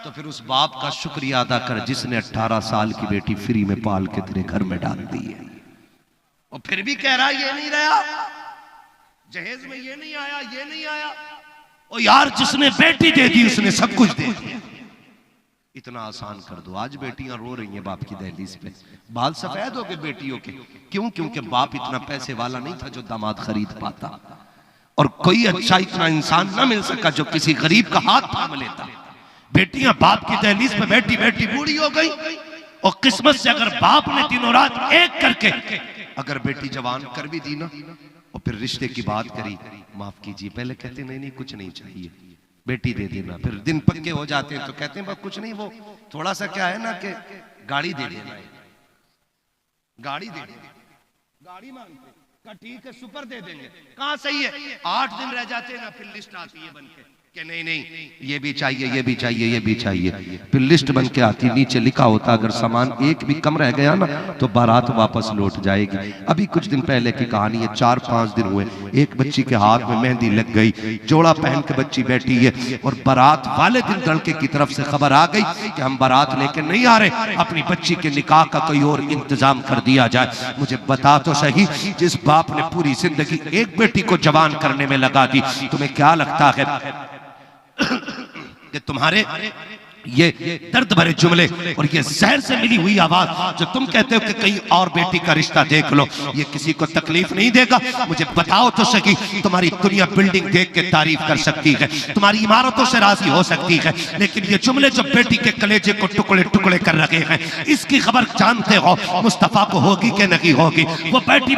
तो फिर उस बाप का शुक्रिया अदा कर जिसने 18 साल की बेटी फ्री में पाल के तेरे घर में डाल दी है, और फिर भी कह रहा ये नहीं रहा, जहेज में ये नहीं आया, ये नहीं आया। और यार, जिसने बेटी दे दी उसने सब कुछ दे दिया। इतना आसान कर दो। आज बेटियां रो रही हैं बाप की दहलीज पे, बाल सफेद हो गए बेटियों के। क्यों? क्योंकि बाप इतना पैसे वाला नहीं था जो दामाद खरीद पाता, और कोई अच्छा इतना इंसान ना मिल सका जो किसी गरीब का हाथ थाम लेता। बेटियां बाप की दहलीज पे बैठी बैठी बूढ़ी हो गई, और किस्मत से अगर बाप ने दिनों रात एक करके अगर बेटी जवान कर भी दी ना, और फिर रिश्ते की बात करी, माफ कीजिए, पहले कहते नहीं कुछ नहीं चाहिए, बेटी दे देना। फिर दिन पक्के हो जाते हैं तो कहते हैं कुछ नहीं, वो थोड़ा सा क्या है ना कि गाड़ी दे देना, गाड़ी दे देना, गाड़ी मांगते का ठीक है, सुपर दे देंगे। कहाँ सही है? 8 दिन रह जाते हैं ना, फिर लिस्ट आती है बनके कि नहीं ये भी चाहिए, ये भी चाहिए, ये भी चाहिए। फिर लिस्ट बन के आती, नीचे लिखा होता अगर सामान एक भी कम रह गया ना तो बारात वापस लौट जाएगी। अभी कुछ दिन पहले की कहानी है, 4-5 दिन हुए, एक बच्ची के हाथ में मेहंदी लग गई, जोड़ा पहन के बच्ची बैठी है, और बारात वाले दिन लड़के की तरफ से खबर आ गई कि हम बारात लेके नहीं आ रहे, अपनी बच्ची के निकाह का कोई और इंतजाम कर दिया जाए। मुझे बता तो सही, जिस बाप ने पूरी जिंदगी एक बेटी को जवान करने में लगा दी, तुम्हें क्या लगता है कि तुम्हारे ये दर्द भरे जुमले और ये जहर से मिली हुई आवाज जो तुम कहते हो कि कहीं और बेटी का रिश्ता देख लो, ये किसी को तकलीफ नहीं देगा? मुझे बताओ तो सही, तुम्हारी दुनिया बिल्डिंग देख के तारीफ कर सकती है, तुम्हारी इमारतों से राजी हो सकती है, लेकिन ये जुमले जो बेटी के कलेजे को टुकड़े टुकड़े कर रखे हैं, इसकी खबर जानते हो मुस्तफा को होगी कि नहीं होगी? वो बेटी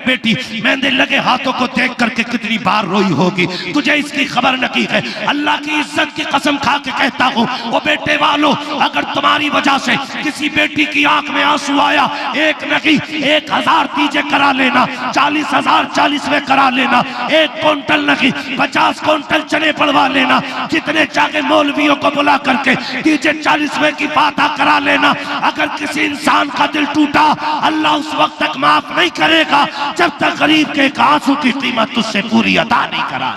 बेटी मेहंदी लगे हाथों को देख करके कितनी बार रोई होगी, तुझे इसकी खबर नहीं है? अल्लाह की इज्जत की कसम खा के कहता हूँ, वो बेटे वालों, अगर तुम्हारी वजह से किसी बेटी की आंख में आंसू आया, एक नहीं 1000 तीजे करा लेना, 40,000 40वें करा लेना, 1 क्विंटल नहीं 50 क्विंटल चने पड़वा लेना, जितने जाके मौलवियों को बुला करके तीजे 40वें की बात करा लेना। अगर किसी इंसान का दिल टूटा, अल्लाह उस वक्त तक माफ नहीं करेगा जब तक गरीब के एक आंसू की कीमत तुझसे पूरी अदा नहीं करा।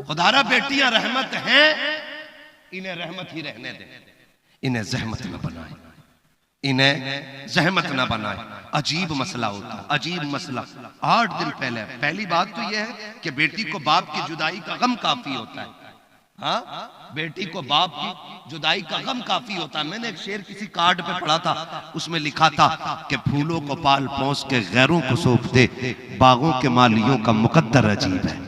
खुदारा बेटियां रहमत हैं, इन्हें रहमत ही रहने दे, इन्हें जहमत न बनाए, इन्हें जहमत न बनाए। अजीब मसला होता, अजीब मसला। 8 दिन पहले पहली बात तो यह है कि बेटी को बाप की जुदाई का गम काफी होता है। हाँ, बेटी को बाप की जुदाई का गम काफी होता है। मैंने एक शेर किसी कार्ड पे पढ़ा था, उसमें लिखा था कि फूलों को पाल पोस के गैरों को सौंप दे, बागों के मालियों का मुकद्दर अजीब है?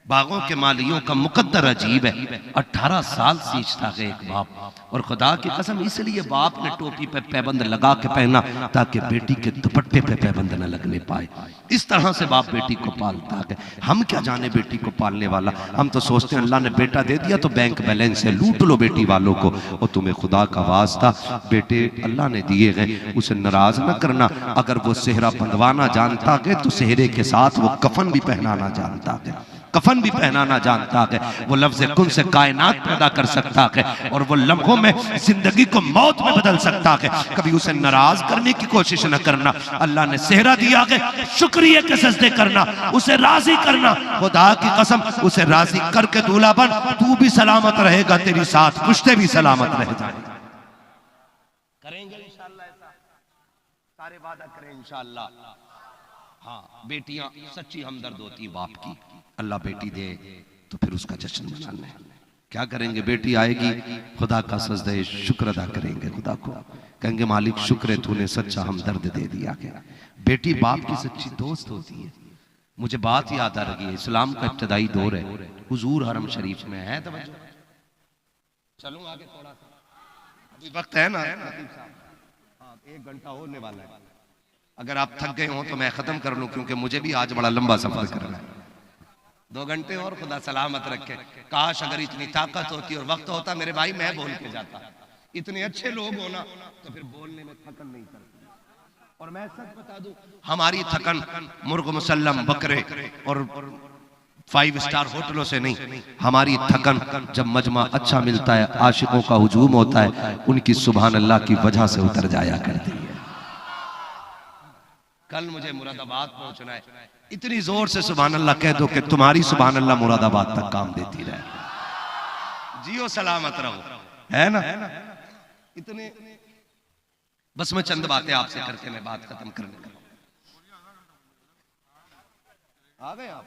बागों के मालियों का मुकद्दर अजीब है। 18 साल सींचता है एक बाप, और खुदा की कसम इसलिए बाप ने टोपी पे पैबंद लगा के पहना ताकि बेटी के दुपट्टे पे पैबंद न लगने पाए। इस तरह से बाप बेटी को पालता है। हम क्या जाने बेटी को पालने वाला, हम तो सोचते हैं अल्लाह ने बेटा दे दिया तो बैंक बैलेंस है, लूट लो बेटी वालों को। और तुम्हें खुदा का वास्ता, बेटे अल्लाह ने दिए हैं, उसे नाराज न करना। अगर वो सेहरा बंधवाना जानता है तो सेहरे के साथ वो कफन भी पहनाना जानता है, कफन भी पहनाना जानता है। वो लफ्ज़ कुन से कायनात पैदा कर सकता है, और वो लम्हों में जिंदगी को मौत में बदल सकता है। कभी उसे नाराज करने की कोशिश न करना। अल्लाह ने सेहरा दिया है, शुक्रिया के सजदे करना, उसे राजी करना। खुदा की कसम उसे राजी करके दूल्हा बन, तू भी सलामत रहेगा, तेरी साथ पुश्ते भी सलामत रह जाएंगे। करेंगे इंशाअल्लाह, ऐसा सारे वादा करें इंशाअल्लाह। हाँ, बेटियां सच्ची हमदर्द होती बाप की। अल्लाह बेटी दे तो फिर उसका जश्न मनाना है। क्या करेंगे, बेटी आएगी, खुदा का सजदे शुक्र अदा करेंगे, खुदा को कहेंगे मालिक शुक्र है तूने सच्चा हमदर्द दे दिया। क्या बेटी बाप की सच्ची दोस्त होती है। मुझे बात याद आ रही है, इस्लाम का इब्तदाई दौर है, हुजूर हरम शरीफ में है। तवज्जो, चलूं आगे थोड़ा सा, अभी वक्त है ना, हाँ 1 घंटा होने वाला है। अगर आप थक गए हो तो मैं खत्म कर लूं, क्योंकि मुझे भी आज बड़ा लंबा सफर करना है। 2 घंटे और खुदा सलामत रखे। काश अगर इतनी ताकत होती और वक्त होता मेरे भाई, मैं बोल के जाता। इतने अच्छे लोग हो ना तो फिर बोलने में थकन नहीं करती। और मैं सच बता दूं, हमारी थकन मुर्ग मुसल्लम बकरे और 5 स्टार होटलों से नहीं, हमारी थकन जब मजमा अच्छा मिलता है, आशिकों का हुजूम होता है, उनकी सुभान अल्लाह की वजह से उतर जाया करती है। कल मुझे मुरादाबाद पहुंचना है, इतनी जोर से सुभान अल्लाह कह दो कि तुम्हारी सुभान अल्लाह मुरादाबाद तक काम देती रहे। जियो सलामत रहो, है ना। इतने बस मैं चंद बातें आपसे करके मैं बात खत्म करने लगा। आ गए आप,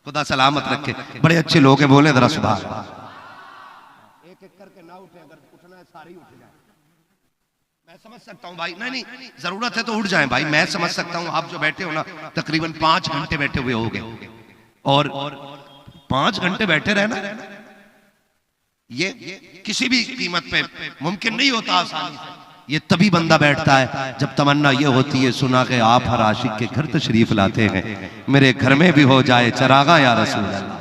खुदा सलामत रखे। बड़े अच्छे लोग हैं, बोले जरा सुभान। एक एक करके ना उठे, अगर उठना है सारी उठ जाए। मैं समझ सकता हूँ भाई, नहीं जरूरत है तो उठ जाएं भाई, मैं समझ सकता हूँ। आप जो बैठे हो ना, तकरीबन 5 घंटे बैठे हुए हो गए, और 5 घंटे बैठे रहना ये किसी भी कीमत पे मुमकिन नहीं होता आसानी से। ये तभी बंदा बैठता है जब तमन्ना ये होती है, सुना के आप हर आशिक के घर तशरीफ लाते हैं, मेरे घर में भी हो जाए चरागा या रसूल अल्लाह।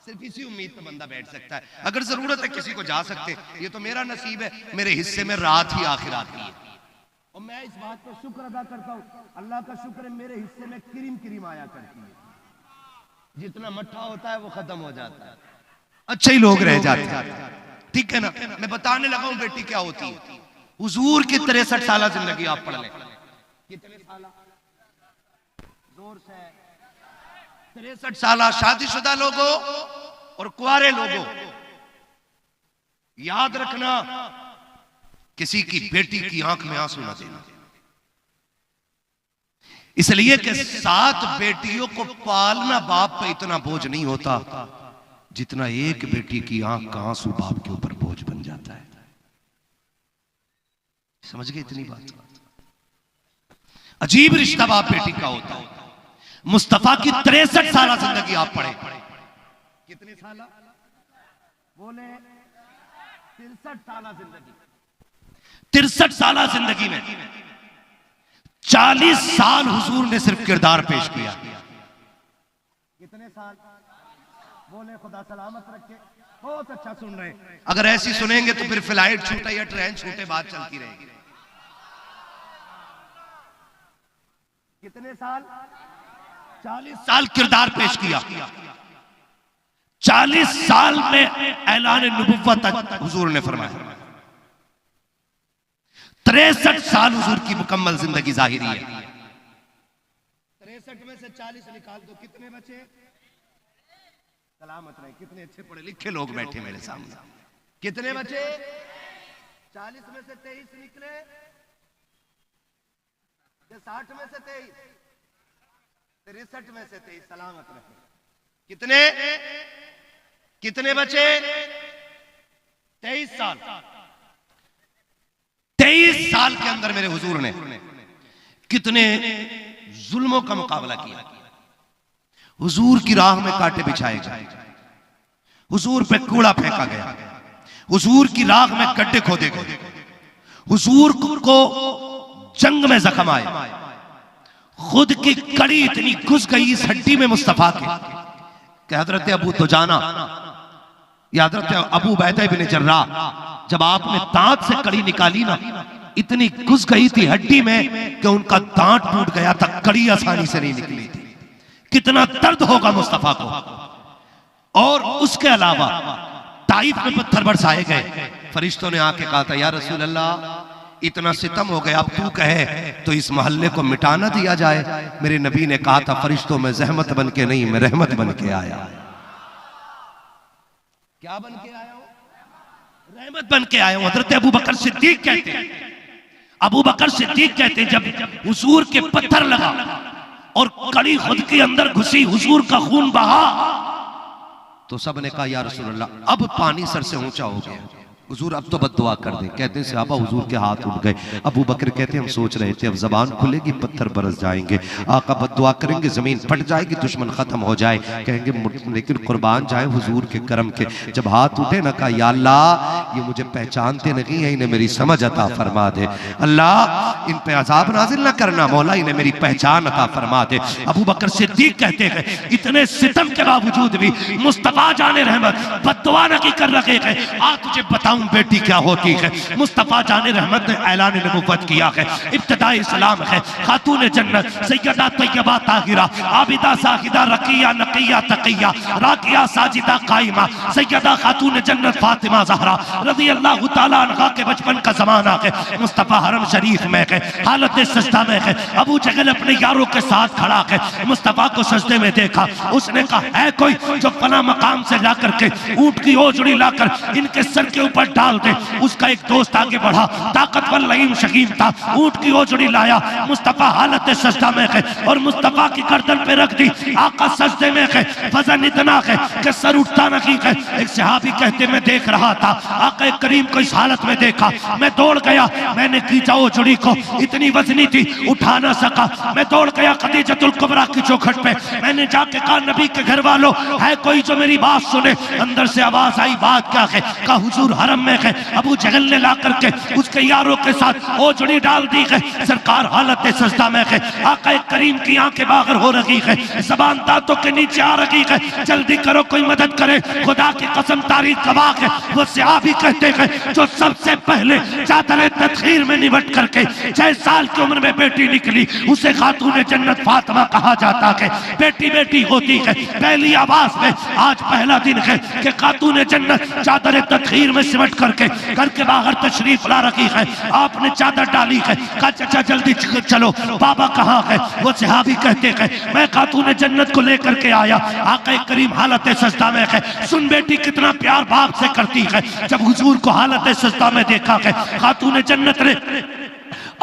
सिर्फ इसी उम्मीद पे बंदा बैठ सकता है। अगर जरूरत है किसी को जा सकते, ये तो मेरा नसीब है, मेरे हिस्से में रात ही आखिर आती है। और मैं इस बात पर शुक्र अदा करता हूँ, अल्लाह का शुक्र है मेरे हिस्से में क्रीम क्रीम आया करती है। जितना मट्ठा होता है वो खत्म हो जाता है, अच्छे ही लोग रह जाते हैं। ठीक है ना। मैं बताने लगा हूं बेटी क्या होती है। हुजूर की 63 साल जिंदगी आप पढ़ लें। कितने साल? जोर से 63 साल शादीशुदा लोगों और कुंवारे लोगों, याद रखना किसी की बेटी की आंख में आंसू ना देना, इसलिए कि 7 बेटियों को पालना बाप पे इतना बोझ नहीं होता जितना एक बेटी की आंख का आंसू बाप के ऊपर बोझ बन जाता है। समझ गए इतनी बात? अजीब रिश्ता बाप बेटी का होता है। मुस्तफा की 63 साल जिंदगी आप पढ़े। कितने साल बोले? 63 साल जिंदगी में 40 साल हुजूर ने सिर्फ किरदार पेश किया। कितने साल बोले, खुदा सलामत रखे। बहुत अच्छा सुन रहे हैं। अगर ऐसी सुनेंगे तो फिर फ्लाइट छूटे या ट्रेन छूटे बात चलती रहेगी। कितने साल? 40 साल किरदार पेश किया। 40 साल में ऐलान नबुव्वत हुजूर ने फरमाया। 63 साल हुजूर की मुकम्मल जिंदगी जाहिरी है। 63 में से 40 निकाल दो, कितने बचे? सलामत रहे। कितने अच्छे पढ़े लिखे लोग बैठे मेरे सामने। कितने बचे? 40 में से 23 निकले, 60 में से 23, 63 में से 23। सलामत रहे। कितने कितने बचे? 23 साल। 23 साल के अंदर मेरे हुजूर ने कितने जुल्मों का मुकाबला किया। हुजूर की राह में कांटे बिछाए गए, हुजूर पे कूड़ा फेंका गया, हुजूर की राह में गड्ढे खोदे गए, हुजूर को जंग में जख्म आए, खुद की कड़ी इतनी घुस गई इस हड्डी में मुस्तफा के कि हजरत अबू दुजाना या हजरत अबू उबैदा बिन जर्राह, जब आपने दांत से कड़ी निकाली ना, इतनी घुस गई थी हड्डी में कि उनका दांत टूट गया था, कड़ी आसानी से नहीं निकली थी। कितना दर्द होगा मुस्तफा को। और उसके अलावा ताइफ में पत्थर बरसाए गए। फरिश्तों ने आके कहा था, या रसूल अल्लाह, इतना सितम हो गया, अब तू कहे तो इस मोहल्ले को मिटा ना दिया जाए। मेरे नबी ने कहा था, फरिश्तों में जहमत बन के नहीं, मैं रहमत बन के आया। क्या बन के आया हूं? रहमत बन के आया हूं। हजरत अबू बकर सिद्दीक कहते हैं, अबू बकर सिद्दीक कहते हैं, जब हुजूर के पत्थर लगा और कड़ी खुद के अंदर घुसी, हुजूर का खून बहा, तो सबने कहा, या रसूल अल्लाह, अब पानी सर से ऊंचा हो गया, हुजूर अब तो बद्दुआ कर दे। कहते हैं सहाबा हुजूर के हाथ उठ गए। अबू बकर कहते हैं, हम सोच रहे थे अब जबान खुलेगी, पत्थर बरस जाएंगे, आका बद्दुआ करेंगे, जमीन फट जाएगी, दुश्मन खत्म हो जाए, कहेंगे लेकिन कुर्बान जाए हुजूर के करम के। जब हाथ उठे ना, कहा, या अल्लाह, ये मुझे पहचानते नहीं है, इन्हें मेरी समझ अता फरमा दे। अल्लाह, इन पे अजाब नाजिल ना करना, मौला इन्हें मेरी पहचान अता फरमा दे। अबू बकर सिद्दीक कहते हैं, इतने सितम के बावजूद भी मुस्तफा जाने रहमत बद्दुआ न की कर रखे हैं। आज तुझे बताऊं बेटी क्या होती है। मुस्तफा जाने रहमत ने ऐलान नबुव्वत किया है। इब्तिदाई इस्लाम है। खातून जन्नत सैयदा तैयबा ताहिरा आबिदा साहिदा रकिया नकिया तकिया राकिया साजिदा काइमा सैयदा खातून जन्नत फातिमा ज़हरा रज़ी अल्लाह तआला अन्हा के बचपन का ज़माना है। मुस्तफा हरम शरीफ में है, हालत सजदा में है। अबू जहल अपने यारों के साथ खड़ा है। मुस्तफा को सजदे में देखा, उसने कहा, है कोई जो फला मकाम से जाकर के ऊंट की ओजड़ी लाकर इनके सर के ऊपर डाल दे। उसका एक दोस्त आगे बढ़ा, ताकतवर लईम शकीम था, ऊंट की ओजड़ी लाया। मुस्तफा हालत सजदा में है और मुस्तफा की गर्दन पे रख दी। आका सजदे में है, वजन इतना है कि सर उठता नहीं है। एक सहाबी कहते, मैं देख रहा था आका करीम को इस हालत में देखा, मैं दौड़ गया, मैंने खींचा ओजड़ी को, इतनी वजनी थी, उठा ना सका। मैं दौड़ गया खदीजतुल कुबरा की चौखट पे, मैंने जाके कहा, नबी के घर वालों, है कोई जो मेरी बात सुने। अंदर से आवाज आई, बात क्या है? कहा, हुजूर हरम में है। अबू जहल ने ला करके उसके यारों के साथ ओजड़ी डाल दी है। सरकार हालत सजदा में है। आका करीम की आंखें बाहर हो रही है, ज़बान दांतों के नीचे आ रही है। जल्दी करो, कोई मदद करे, खुदा की कसम तारीख गवाह है। वो सहाबी कहते हैं, जो सबसे पहले चादर तदखीर में निबट करके 6 साल की उम्र में बेटी निकली, उसे खातून जन्नत फातिमा कहा जाता है। बेटी बेटी होती है। पहली आवाज में आज पहला दिन है कि खातून जन्नत चादर तदखीर में सिमट करके घर के बाहर तशरीफ ला रखी है। आपने चादर डाली है, कहा, चाचा जल्दी चलो, बाबा कहाँ है? वो सहाबी कहते हैं, मैं खातून जन्नत को लेकर के आया। आका करीम हालत सजदा में है। सुन बेटी, कितना प्यार बाप से करती है। जब हुजूर को हालत सजदा में देखा है, खातून जन्नत ने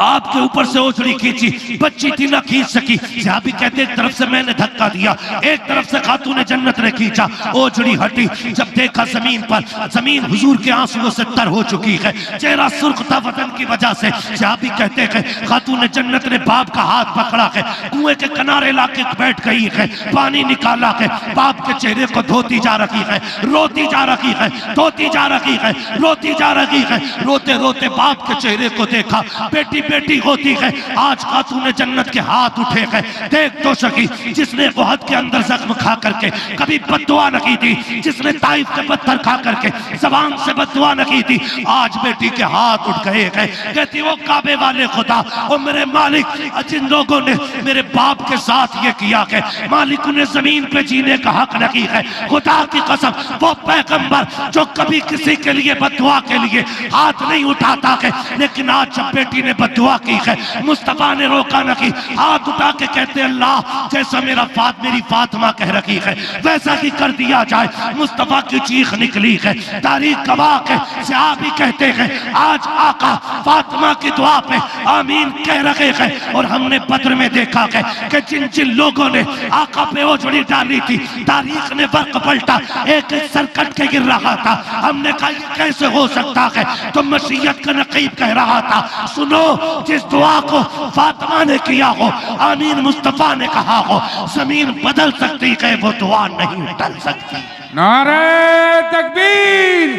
आपके ऊपर से ओछड़ी खींची, बच्ची थी ना खींच सकी। सहाबी कहते एक तरफ से मैंने धक्का दिया, एक तरफ से खातून जन्नत ने खींचा, ओछड़ी हटी। जब देखा जमीन पर, जमीन हुजूर के आंसुओं से तर हो चुकी है, चेहरा सुर्ख था वतन की वजह से। सहाबी कहते हैं खातून जन्नत ने बाप का हाथ पकड़ा है, कुएं के किनारे लाके बैठ गई है, पानी निकाला है, बाप के चेहरे को धोती जा रही है, रोती जा रही है, धोती जा रही है, रोती जा रही है। रोते रोते बाप के चेहरे को देखा, बेटी बेटी होती है। आज खातून जन्नत के हाथ उठे हैं। देख तो सकी, जिसने वहद के अंदर जख्म खा करके कभी बद्दुआ न की थी, जिसने ताइफ के पत्थर खा करके जबान से बद्दुआ न की थी, आज बेटी के हाथ उठ गए हैं। कहती वो काबे वाले खुदा, वो मेरे मालिक, जिन लोगों ने मेरे बाप के साथ ये किया है, मालिक उन्हें जमीन पे जीने का हक नहीं है। खुदा की कसम, वो पैगंबर जो कभी किसी के लिए बद्दुआ के लिए हाथ नहीं उठाता है, लेकिन आज जब बेटी ने बद्दुआ की है, मुस्तफा ने रोका नहीं, हाथ उठा के कहते अल्लाह जैसा मेरी फातिमा कह रही है वैसा ही कर दिया जाए। मुस्तफा की चीख निकली है, तारीख गवाह है। सहाबी कहते हैं आज आका फातिमा की दुआ पे आमीन कह रहे हैं। और हमने बद्र में देखा है कि जिन जिन लोगों ने आका पे ओझड़ी डाली थी, तारीख ने वर्क पलटा, एक सरकट के गिर रहा था। हमने कहा ये कैसे हो सकता है, तो मसीहत का नकीब कह रहा था, सुनो जिस दुआ को फातिमा ने किया हो, आमीन मुस्तफा ने कहा हो, जमीन बदल सकती है, वो दुआ नहीं टल सकती। नारे तकबीर,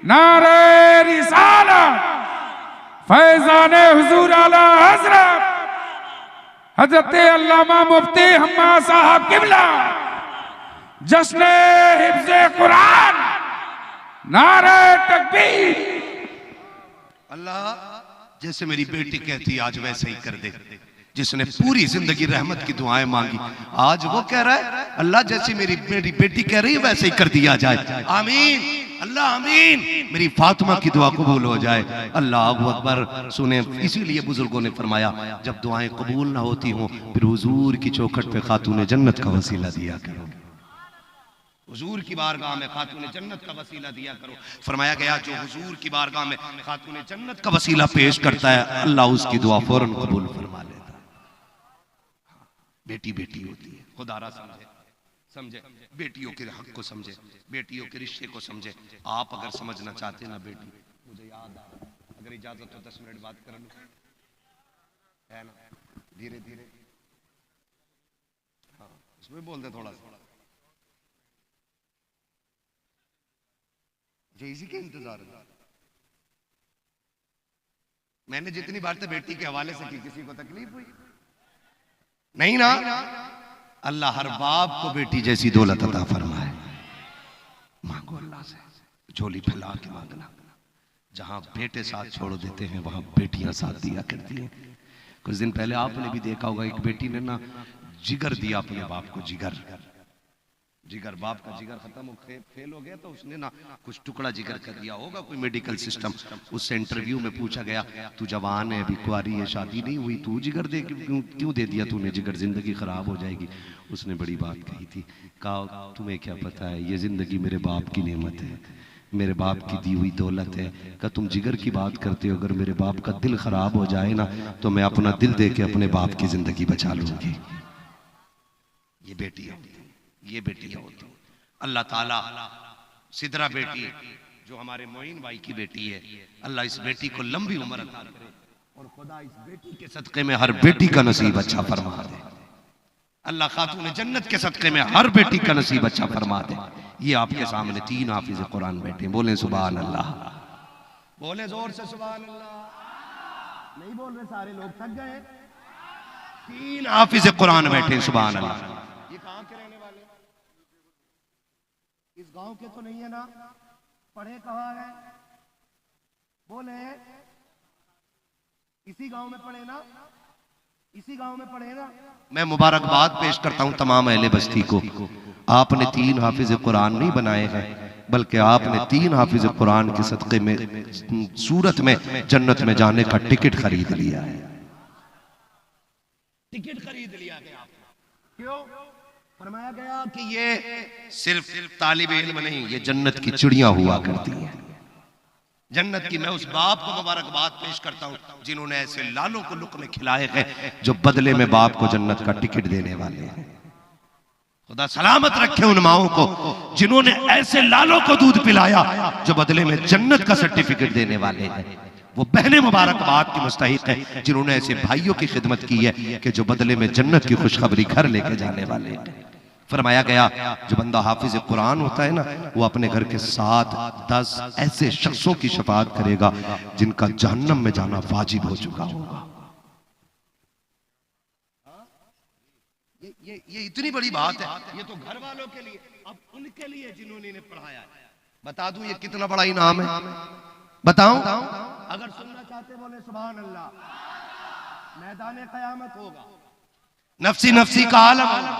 नारे रिसालत, फैजाने हुजूर आला हजरत हजरत अल्लामा मुफ्ती हम्मा साहब किबला, जश्न हिफ्ज़े कुरान, नारे तकबीर। अल्लाह जैसे मेरी बेटी कहती आज वैसे ही कर दे। जिसने पूरी जिंदगी रहमत की दुआएं मांगी, आज वो कह रहा है अल्लाह जैसी मेरी बेटी कह रही है वैसे ही कर दिया जाए। आमीन अल्लाह आमीन। मेरी फातिमा की दुआ कबूल हो जाए। अल्लाह अकबर। सुने, इसीलिए बुजुर्गों ने फरमाया जब दुआएं कबूल ना होती हों, फिर हुजूर की चौखट पे खातून जन्नत का वसीला दिया करो, हुजूर की बारगाह में खातून जन्नत का वसीला दिया करो। फरमाया गया जो हुजूर की बारगाह में खातून जन्नत का वसीला पेश करता है, अल्लाह उसकी दुआ फौरन कबूल फरमा लेता है। बेटी बेटी होती है, खुदारा समझे, बेटियों के हक को समझे, बेटियों के रिश्ते को समझे। आप अगर समझना चाहते ना बेटी, मुझे याद आ, अगर इजाजत हो 10 मिनट बात कर लो, है ना, धीरे धीरे, हाँ इसमें बोल दे थोड़ा सा, इसी के इंतजार है। मैंने जितनी बार तो बेटी के हवाले से की, किसी को तकलीफ हुई नहीं ना? अल्लाह हर बाप को बेटी जैसी दौलत अता फरमाए। मांगो अल्लाह से, झोली फैला के मांगना। जहां बेटे साथ छोड़ देते हैं वहां बेटियां साथ दिया करती हैं। कुछ दिन पहले आपने भी देखा होगा, एक बेटी ने ना जिगर दिया अपने बाप को, जिगर बाप का जिगर खत्म हो फेल हो गया तो उसने ना कुछ टुकड़ा जिगर कर दिया होगा, कोई मेडिकल सिस्टम। उससे इंटरव्यू में पूछा गया तू जवान है, अभी कुंवारी है, शादी नहीं हुई, तू जिगर दे क्यों दे दिया तूने जिगर, जिंदगी खराब हो जाएगी। उसने बड़ी बात कही थी, कहा तुम्हें क्या पता है ये जिंदगी मेरे बाप की नेमत है, मेरे बाप की दी हुई दौलत है। कहा तुम जिगर की बात करते हो, अगर मेरे बाप का दिल खराब हो जाए ना तो मैं अपना दिल दे के अपने बाप की जिंदगी बचा लूंगी। ये बेटी है, ये बेटियां होती। अल्लाह ताला सिदरा बेटी जो हमारे मोइन भाई की बेटी है, अल्लाह इस बेटी को लंबी उम्र अता करे और खुदा इस बेटी के सदके में हर बेटी का नसीब अच्छा फरमा दे। अल्लाह खातून जन्नत के सदके में हर बेटी का नसीब अच्छा फरमा दे। ये आपके सामने 3 हाफिज कुरान बैठे, बोले सुभान अल्लाह, बोले जोर से सुभान अल्लाह। नहीं बोल रहे सारे लोग, थक गए। 3 हाफिज कुरान बैठे, सुभान अल्लाह। ये कहां के रहने वाले? इस गांव के तो नहीं है ना? पढ़े कहां है? बोले इसी गांव में पढ़े ना? इसी गांव में पढ़े ना? मैं मुबारकबाद पेश करता हूं तमाम अहले बस्ती को। आपने 3 हाफिज कुरान नहीं बनाए हैं, बल्कि आपने 3 हाफिज कुरान के सदक़े में सूरत में जन्नत में जाने का टिकट खरीद लिया है। टिकट खरीद लिया गया। क्यों? फरमाया गया कि ये सिर्फ तालिब इल्म नहीं, ये जन्नत की चिड़ियां हुआ करती हैं। जन्नत की मैं उस बाप को मुबारकबाद पेश करता हूं जिन्होंने ऐसे लालों को लुक़मे खिलाए हैं जो बदले में बाप को जन्नत का टिकट देने वाले हैं। खुदा सलामत रखे उन माओं को जिन्होंने ऐसे लालों को दूध पिलाया जो बदले में जन्नत का सर्टिफिकेट देने वाले हैं। वो बहनें मुबारकबाद की मुस्तहिक है जिन्होंने ऐसे भाइयों की खिदमत की है कि जो बदले में जन्नत की खुशखबरी घर लेके जाने वाले हैं। फरमाया गया जो बंदा हाफिज कुरान होता है ना, वो अपने घर के 7-10 ऐसे शख्सों की शफाअत करेगा जिनका जहन्नम में जाना वाजिब हो चुका होगा। ये इतनी बड़ी बात है। ये तो घर वालों के लिए, अब उनके लिए जिन्होंने इन्हें पढ़ाया है। बता दूं ये कितना बड़ा इनाम है, बताऊं? अगर सुनना चाहते बोले सुभान अल्लाह। मैदान क़यामत होगा, नफ्सी नफ्सी का आलम होगा,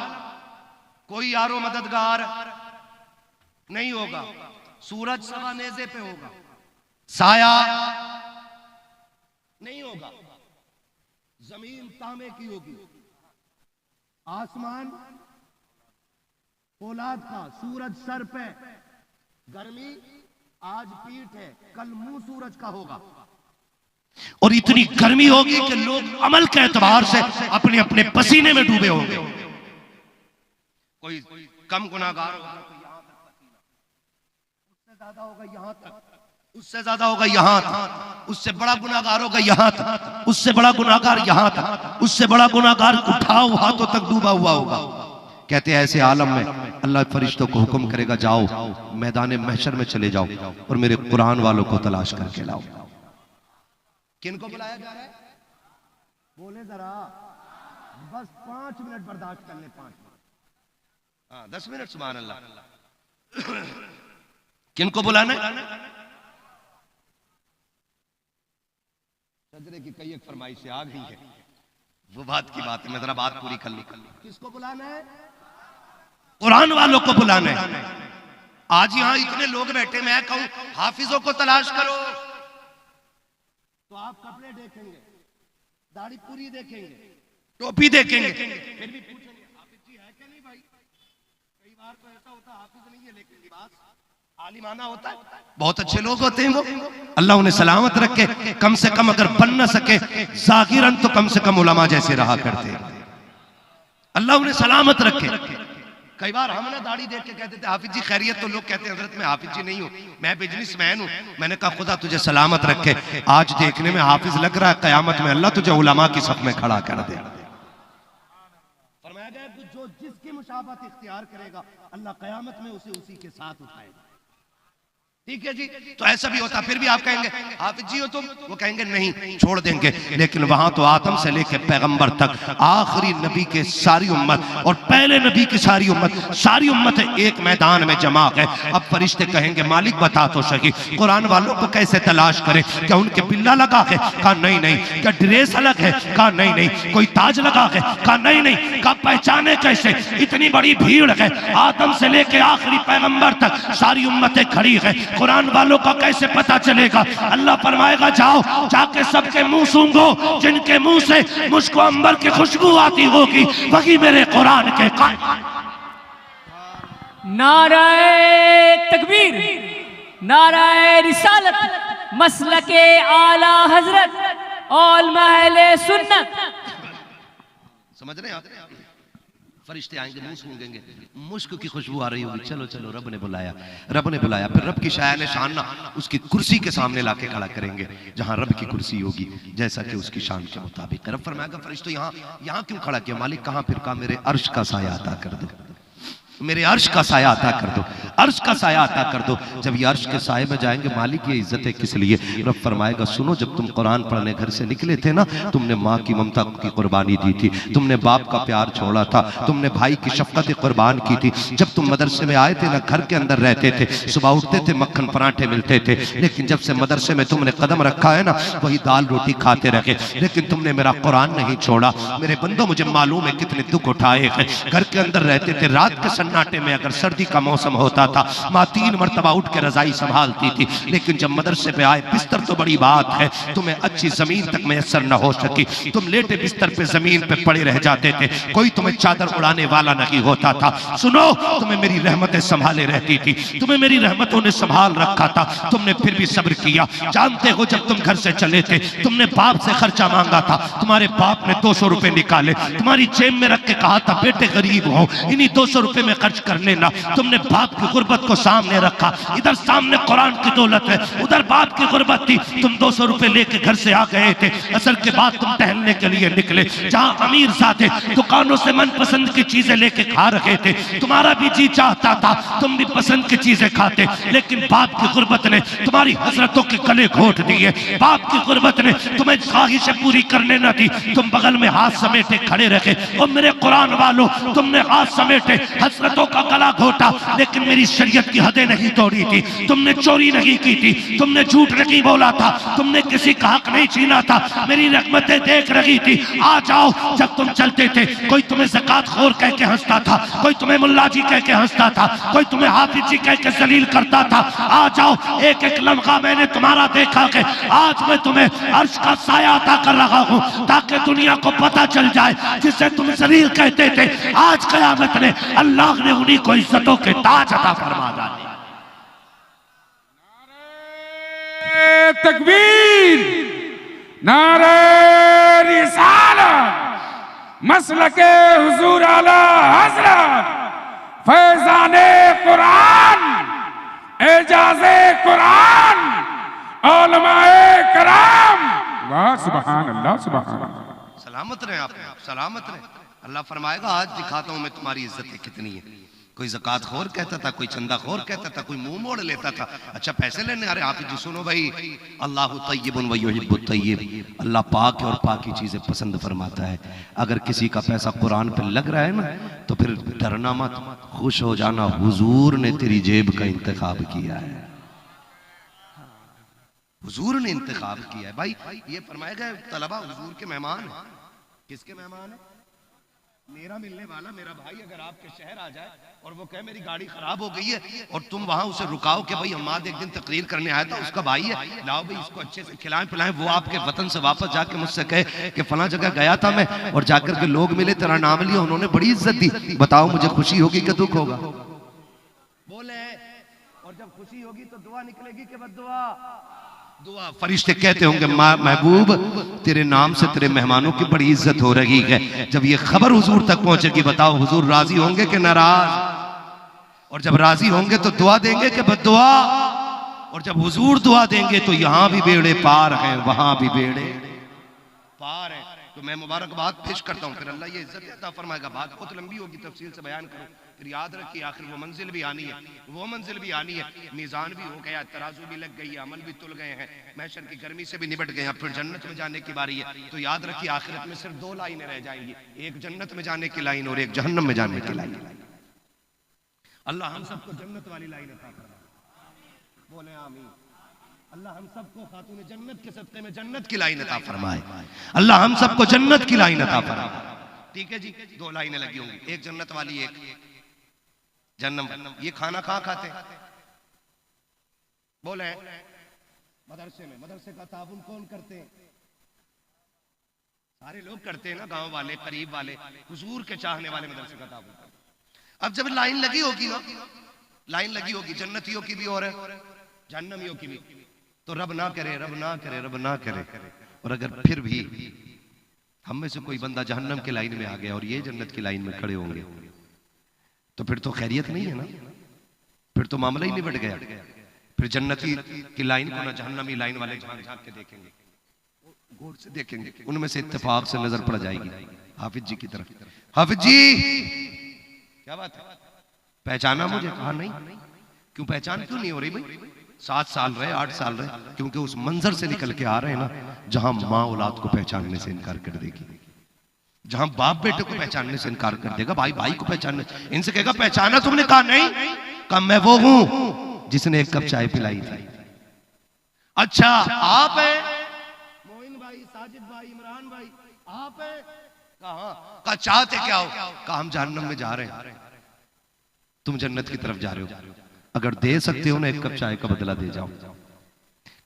कोई यारो मददगार नहीं होगा, सूरज सवा नेज़े पे होगा, साया नहीं होगा, जमीन तांबे की होगी, आसमान फौलाद का, सूरज सर पे, गर्मी आज पीठ है, कल मुंह सूरज का होगा। और इतनी गर्मी होगी कि लोग अमल के एतबार से अपने अपने पसीने में डूबे होंगे। कोई कम गुनाहगार होगा तो यहां तक पसीना, उससे ज्यादा होगा यहां तक, उससे ज्यादा होगा यहां तक, उससे बड़ा गुनाहगार होगा यहां तक, उससे बड़ा गुनाहगार यहां तक, उससे बड़ा गुनाहगार उठाओ हाथों तक डूबा हुआ होगा। कहते हैं ऐसे आलम में अल्लाह फरिश्तों को हुक्म करेगा जाओ मैदान महशर में चले जाओ और मेरे कुरान वालों को तलाश करके लाओ। किनको बुलाया जा रहा है? बोले जरा, बस 5 मिनट बर्दाश्त कर ले, 5 मिनट, हाँ 10 मिनट, सुभान अल्लाह। किनको बुलाना है? सजरे की कई एक फरमाइशें आ गई है, वो बात की बात है, मैं जरा बात पूरी कर लूं। किसको बुलाना है? कुरान वालों को बुलाना है। आज यहां इतने लोग बैठे, मैं कहूं हाफिजों को तलाश करो तो आप कपड़े देखेंगे, दाढ़ी पूरी देखेंगे, टोपी देखेंगे, फिर भी पूछेंगे हाफिज जी है क्या नहीं भाई? कई बार तो ऐसा होता हाफिज नहीं है लेकिन लिबास आलिमाना होता है, बहुत अच्छे लोग होते हैं वो, अल्लाह उन्हें सलामत रखे। कम से कम अगर बन न सके जाकिरन तो कम से कम उलमा जैसे रहा करते, अल्लाह उन्हें सलामत रखे। कई बार हम ना दाढ़ी देख के कहते थे हाफिज जी खैरियत, तो लोग कहते हैं हजरत मैं हाफिज जी नहीं हूँ, मैं बिजनेसमैन हूँ। मैंने कहा खुदा तुझे सलामत रखे, आज देखने में हाफिज लग रहा है, कयामत में अल्लाह तुझे उलमा की सफ में खड़ा कर दे। फरमाया गया कि जो जिसकी मुशाबहत इख्तियार करेगा अल्लाह कयामत में उसे उसी के साथ उठाएगा। ठीक है जी, तो ऐसा भी होता, फिर भी आप कहेंगे हाफिज जी हो तुम, वो कहेंगे नहीं, छोड़ देंगे। लेकिन वहां तो आदम से लेकर पैगंबर तक आखिरी नबी के सारी उम्मत और पहले नबी की सारी उम्मत एक मैदान में जमा है। अब फरिश्ते कहेंगे मालिक बता तो सही कुरान वालों को कैसे तलाश करें? क्या उनके बिल्ला लगा है? कहा नहीं नहीं। क्या ड्रेस अलग है? कहा नहीं नहीं। कोई ताज लगा है? कहा नहीं नहीं। कहा पहचाने कैसे? इतनी बड़ी भीड़ है, आदम से लेकर आखिरी पैगंबर तक सारी उम्मतें खड़ी है, कुरान वालों का कैसे पता चलेगा? अल्लाह फरमाएगा जाओ जाके सबके मुंह सूंघो, जिनके मुंह से मुझको अंबर की खुशबू आती होगी वही मेरे कुरान के नाराए तकबीर, नाराए रिसालत, मसलके आला हजरत और महले सुन्नत। समझ रहे हैं आप? फरिश्ते आएंगे, मुंह सूंघेंगे, मुश्क की खुशबू आ रही होगी, चलो चलो रब ने बुलाया, रब ने बुलाया। फिर रब की शान शान ना उसकी कुर्सी के सामने लाके खड़ा करेंगे जहां रब की कुर्सी होगी, जैसा कि उसकी शान के मुताबिक। रब फरमाएगा फरिश्तों यहाँ क्यों खड़ा किया? मालिक कहां? फिर कहा मेरे अर्श का साया अता कर दो, मेरे अर्श का साया अता कर दो, अर्श का साया अता कर दो। जब ये अर्श के साये में जाएंगे मालिक ये इज्जत है किस लिए? रब फरमाएगा सुनो, जब तुम कुरान पढ़ने घर से निकले थे ना, तुमने माँ की ममता की कुर्बानी दी थी, तुमने बाप का प्यार छोड़ा था, तुमने भाई की शफकत कुर्बान की थी। जब तुम मदरसे में आए थे ना, घर के अंदर रहते थे, सुबह उठते थे मक्खन पराठे मिलते थे, लेकिन जब से मदरसे में तुमने कदम रखा है ना, वही दाल रोटी खाते रहे, लेकिन तुमने मेरा कुरान नहीं छोड़ा। मेरे बंदों मुझे मालूम है कितने दुख उठाए हैं। घर के अंदर रहते थे, रात के सन्नाटे में अगर सर्दी का मौसम होता होता था। माँ 3 मरतबा उठ के रजाई संभालती थी, लेकिन जब मदरसे पे आए, बिस्तर तो बड़ी बात है, तुम्हें अच्छी जमीन तक मैसर न हो सकी, तुम लेटे बिस्तर पे जमीन पे पड़े रह जाते थे, कोई तुम्हें चादर उड़ाने वाला नहीं होता था। सुनो, तुम्हें मेरी रहमतें संभाले रहती थी, तुम्हें मेरी रहमतों ने संभाल रखा था, तुमने फिर भी सब्र किया। जानते हो जब तुम घर से चले थे, तुमने बाप से खर्चा मांगा था, तुम्हारे बाप ने 200 रुपए निकाले, तुम्हारी जेब में रख के कहा था बेटे गरीब हो, इन्हीं 200 रुपए में खर्च कर लेना। तुमने बाप की गुर्बत को सामने रखा, इधर सामने कुरान की दौलत है, उधर बाप की गुर्बत थी। तुम 200 रुपए लेके घर से आ गए थे, असर के बाद तुम टहलने के लिए निकले, जहां अमीर साथे दुकानों से मनपसंद की चीजें लेके खा रहे थे, तुम्हारा भी जी चाहता था तुम भी पसंद की चीजें खाते, लेकिन बाप की गुर्बत ने तुम्हारी हसरतों के गले घोट दिए, बाप की गुर्बत ने तुम्हें ख्वाहिशें पूरी करने न दी, तुम बगल में हाथ समेटे खड़े रखे। और मेरे कुरान वालों, तुमने हाथ समेटे हसरतों का गला घोटा, लेकिन मेरी शरीयत की हदें नहीं तोड़ी थी, तुमने चोरी नहीं की थी, तुमने झूठ नहीं बोला था, तुमने किसी का हक नहीं छीना था, मेरी रहमतें देख रही थी। आ जाओ, जब तुम चलते थे कोई तुम्हें ज़कात खोर कह के हंसता था, कोई तुम्हें मुल्ला जी कह के हंसता था, कोई तुम्हें हाफिज जी कह के जलील करता था। आ जाओ, एक एक लम्हा मैंने तुम्हारा देखा कि आज मैं तुम्हें अर्श का साया अता कर रहा हूं, ताकि दुनिया को पता चल जाए जिसे तुम जलील कहते थे, आज क़यामत ने अल्लाह ने उन्हीं को इज्जतों के ताज अता फरमा डाले। तकबीर, नारे रिसालत, मसलके हुजूर आला हजरत, फैजाने कुरान, एजाज़े कुरान, उलमाए कराम। वाह सुभान अल्लाह, सुभान अल्लाह। सलामत रहे आप, सलामत रहे। अल्लाह फरमाएगा आज दिखाता हूं मैं तुम्हारी इज्जत कितनी है। कोई ज़कात खोर कहता था, कोई चंदा खोर कहता था, कोई मुंह मोड़ लेता था, अच्छा पैसे लेने आ रहे। हाफिज जी सुनो भाई, अल्लाहु तय्यबुन व युहिब्बुत तय्यब, अल्लाह पाक है और पाक की चीजें पसंद फरमाता है। अगर किसी का पैसा कुरान पे लग रहा है ना, तो फिर डरना मत, खुश हो जाना, हुजूर ने तेरी जेब का इंतखाब किया है, हुजूर ने इंतखाब किया है। भाई ये फरमाया गया तलबा हुजूर के मेहमान है। किसके मेहमान है? मेरा मिलने वाला मेरा भाई अगर आपके शहर आ जाए और वो कहे मेरी गाड़ी खराब हो गई है, और तुम वहां उसे रुकाओ कि भाई हमाद एक दिन तकरीर करने आया था, उसका भाई है, लाओ भाई इसको अच्छे से खिलाएं पिलाएं, वो आपके वतन से वापस जाके मुझसे कहे कि फला जगह गया था मैं, और जाकर के लोग मिले, तेरा नाम लिया, उन्होंने बड़ी इज्जत दी, बताओ मुझे खुशी होगी कि दुख होगा? बोले, और जब खुशी होगी तो दुआ निकलेगी कि बद्दुआ? दुआ। फरिश्ते कहते होंगे महबूब तेरे नाम से तेरे मेहमानों की बड़ी इज्जत हो रही है। जब ये खबर हुजूर तक पहुंचेगी, बताओ हुजूर राजी होंगे कि नाराज? और जब राजी होंगे तो दुआ देंगे कि बद्दुआ? और जब हुजूर दुआ देंगे तो यहां भी बेड़े पार हैं, वहां भी बेड़े पार हैं। तो मैं मुबारकबाद पेश करता हूँ, फिर अल्लाह ये इज्जत अता फरमाएगा। बात बहुत लंबी होगी, तफसील से बयान करूँ, फिर याद रखिए आखिर वो मंजिल भी आनी है, वो मंजिल भी आनी है। मीज़ान भी हो गया, तराजू भी लग गई है, अमल भी तुल गए हैं, महशर की गर्मी से भी निपट गए हैं, फिर जन्नत में जाने की बारी है। तो याद रखिए आखिरत में सिर्फ 2 लाइनें रह जाएंगी, एक जन्नत में जाने की लाइन और एक जहन्नम में जाने की लाइन। अल्लाह हम सबको जन्नत वाली लाइन अता फरमाए, बोले आमीन। अल्लाह हम सबको खातून जन्नत के सदक़े में जन्नत की लाइन अता फरमाए, अल्लाह हम सबको जन्नत की लाइन अता फरमाए। ठीक है जी, 2 लाइनें लगी होंगी, एक जन्नत वाली, एक जन्नम। ये खाना कहाँ खाते? बोले मदरसे में। मदरसे का ताउन कौन करते हैं? सारे लोग करते हैं ना, गांव वाले, करीब वाले, हुजूर के चाहने वाले मदरसे का ताउन। अब जब लाइन लगी होगी ना, लाइन लगी होगी जन्नतियों की भी और जहन्नमियों की भी, तो रब ना करे, रब ना करे, रब ना करे। और अगर फिर भी हम में से कोई बंदा जहन्नम की लाइन में आ गया और ये जन्नत की लाइन में खड़े होंगे, तो फिर तो खैरियत नहीं है ना, फिर तो मामला ही निबट गया। फिर जन्नती की लाइन को ना जहन्नमी लाइन वाले झांक के देखेंगे, गौर से देखेंगे, उनमें से इत्तेफाक से नजर पड़ जाएगी हाफिज जी की तरफ। हाफिज जी क्या बात है, पहचाना मुझे? कहा नहीं। क्यों पहचान क्यों नहीं हो रही भाई? 7 साल रहे, 8 साल रहे, क्योंकि उस मंजर से निकल के आ रहे हैं ना जहां माँ औलाद को पहचानने से इनकार कर देगी, जहां बाप बेटे को पहचानने से इनकार कर देगा, भाई भाई को पहचानने, इनसे कहेगा पहचाना तुमने? कहा नहीं। कहा मैं वो हूं जिसने 1 कप चाय पिलाई थी। अच्छा आप है मोइन भाई, साजिद भाई, इमरान भाई, आप है? कहा चाहते क्या हो? कहा हम जहन्नम में जा रहे हैं, तुम जन्नत की तरफ जा रहे हो। अगर दे सकते हो ना एक कप चाय का बदला दे जाओ।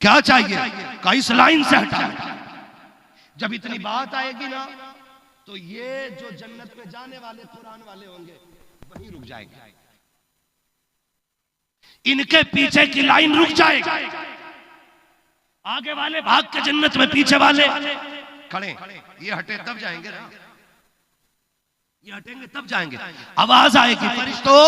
क्या चाहिए? का इस लाइन से हटा। जब इतनी बात आएगी ना तो ये जो जन्नत में जाने वाले कुरान वाले होंगे वहीं रुक जाएंगे, इनके पीछे की लाइन रुक जाएगी। आगे वाले भाग के जन्नत में, पीछे वाले खड़े। ये हटे तब जाएंगे ना, ये हटेंगे तब जाएंगे। आवाज आएगी फरिश्तों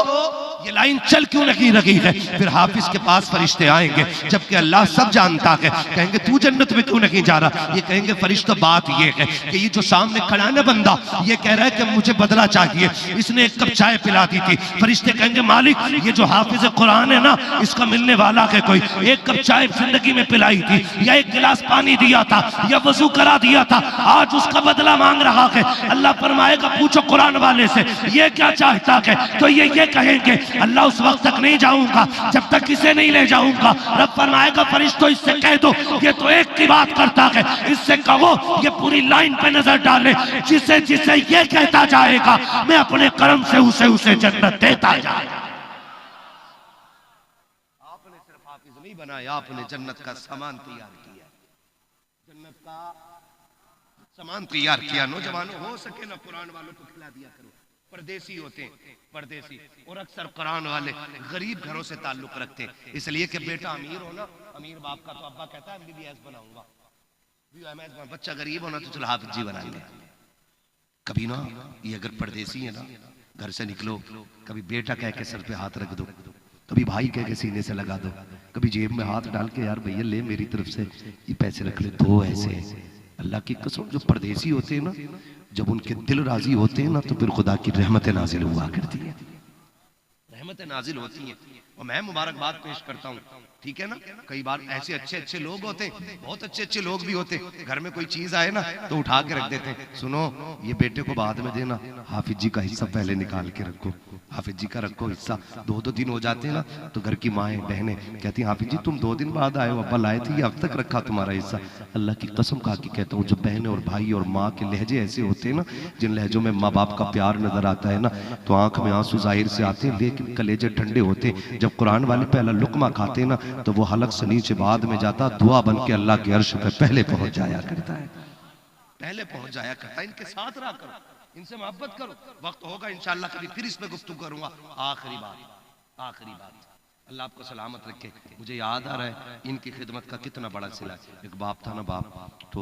ये लाइन चल क्यों नहीं रही है? फिर हाफिज के पास फरिश्ते आएंगे, जबकि अल्लाह सब जानता है। कहेंगे तू जन्नत में क्यों नहीं जा रहा? ये कहेंगे फरिश्तों बात ये है कि ये जो सामने खड़ा है ना बंदा, ये कह रहा है कि मुझे बदला चाहिए, इसने एक कप चाय पिला दी थी। फरिश्ते कहेंगे मालिक ये जो हाफिज कुरान है ना इसका मिलने वाला है कोई, एक कप चाय जिंदगी में पिलाई थी या एक गिलास पानी दिया था या वजू करा दिया था, आज उसका बदला मांग रहा है। अल्लाह फरमाएगा पूछो कुरान वाले से ये क्या चाहता है, तो ये कहेंगे अल्लाह उस वक्त तक नहीं जाऊंगा जब तक इसे नहीं ले जाऊंगा। रब फरमाएगा फरिश्तों इससे कह दो ये तो एक की बात करता है, इससे कहो ये पूरी लाइन पे नजर डाले, जिसे जिसे ये कहता जाएगा मैं अपने कर्म से उसे उसे जन्नत देता जाएगा। आपने सिर्फ हाफिज नहीं बनाया, आपने जन्नत का सामान तैयार किया, जन्नत का सामान तैयार किया। नौजवानों हो सके ना कुरान वालों को खिला दिया करो। परदेसी होते हैं परदेसी, और अक्सर कुरान वाले गरीब घरों से ताल्लुक रखते हैं, इसलिए कि बेटा अमीर हो ना, अमीर बाप का तो अब्बा कहता है MBBS बनाऊंगा, बच्चा गरीब होना तो चलो हाफिज जी बनाएंगे। कभी ना ये अगर परदेसी है ना घर से निकलो, कभी बेटा कह के सर पे हाथ रख दो, कभी भाई कह के सीने से लगा दो, कभी जेब में हाथ डाल के यार भैया ले मेरी तरफ से ये पैसे रख ले, तो ऐसे अल्लाह की कसम जो परदेसी होते हैं ना जब उनके दिल राजी होते हैं ना तो फिर खुदा की रहमतें नाजिल हुआ करती है, रहमतें नाजिल होती हैं। और मैं मुबारकबाद पेश करता हूँ, ठीक है ना। कई बार ऐसे अच्छे अच्छे लोग होते हैं, बहुत अच्छे अच्छे लोग भी होते, घर में कोई चीज आए ना तो उठा के रख देते हैं, सुनो ये बेटे को बाद में देना, हाफिज जी का हिस्सा पहले निकाल के रखो, हाफिज जी का रखो हिस्सा। 2-2 दिन हो जाते हैं ना तो घर की माएँ बहनें कहती हैं हाफिज जी तुम 2 दिन बाद आए हो, अब्बा लाए थे, ये अब तक रखा तुम्हारा हिस्सा। अल्लाह की कसम खा के कहता हूँ जब बहनें और भाई और माँ के लहजे ऐसे होते हैं ना, जिन लहजों में माँ बाप का प्यार नजर आता है ना, तो आंख में आंसू जाहिर से आते हैं, लेकिन कलेजे ठंडे होते। जब कुरान वाले पहला लुकमा खाते ना तो वो हलक से नीचे बाद में जाता, दुआ बन के अल्लाह के अर्श पे पहले पहुंच जाया करता है, पहले पहुंच जाया करता है। इनके साथ रहा करो, इनसे मोहब्बत करो, वक्त होगा इंशाअल्लाह कभी फिर इस पे गुफ्तगू करूंगा। आखिरी बात अल्लाह आपको सलामत रखे। मुझे याद आ रहा है इनकी खिदमत का कितना बड़ा सिला है। एक बाप था ना, बाप तो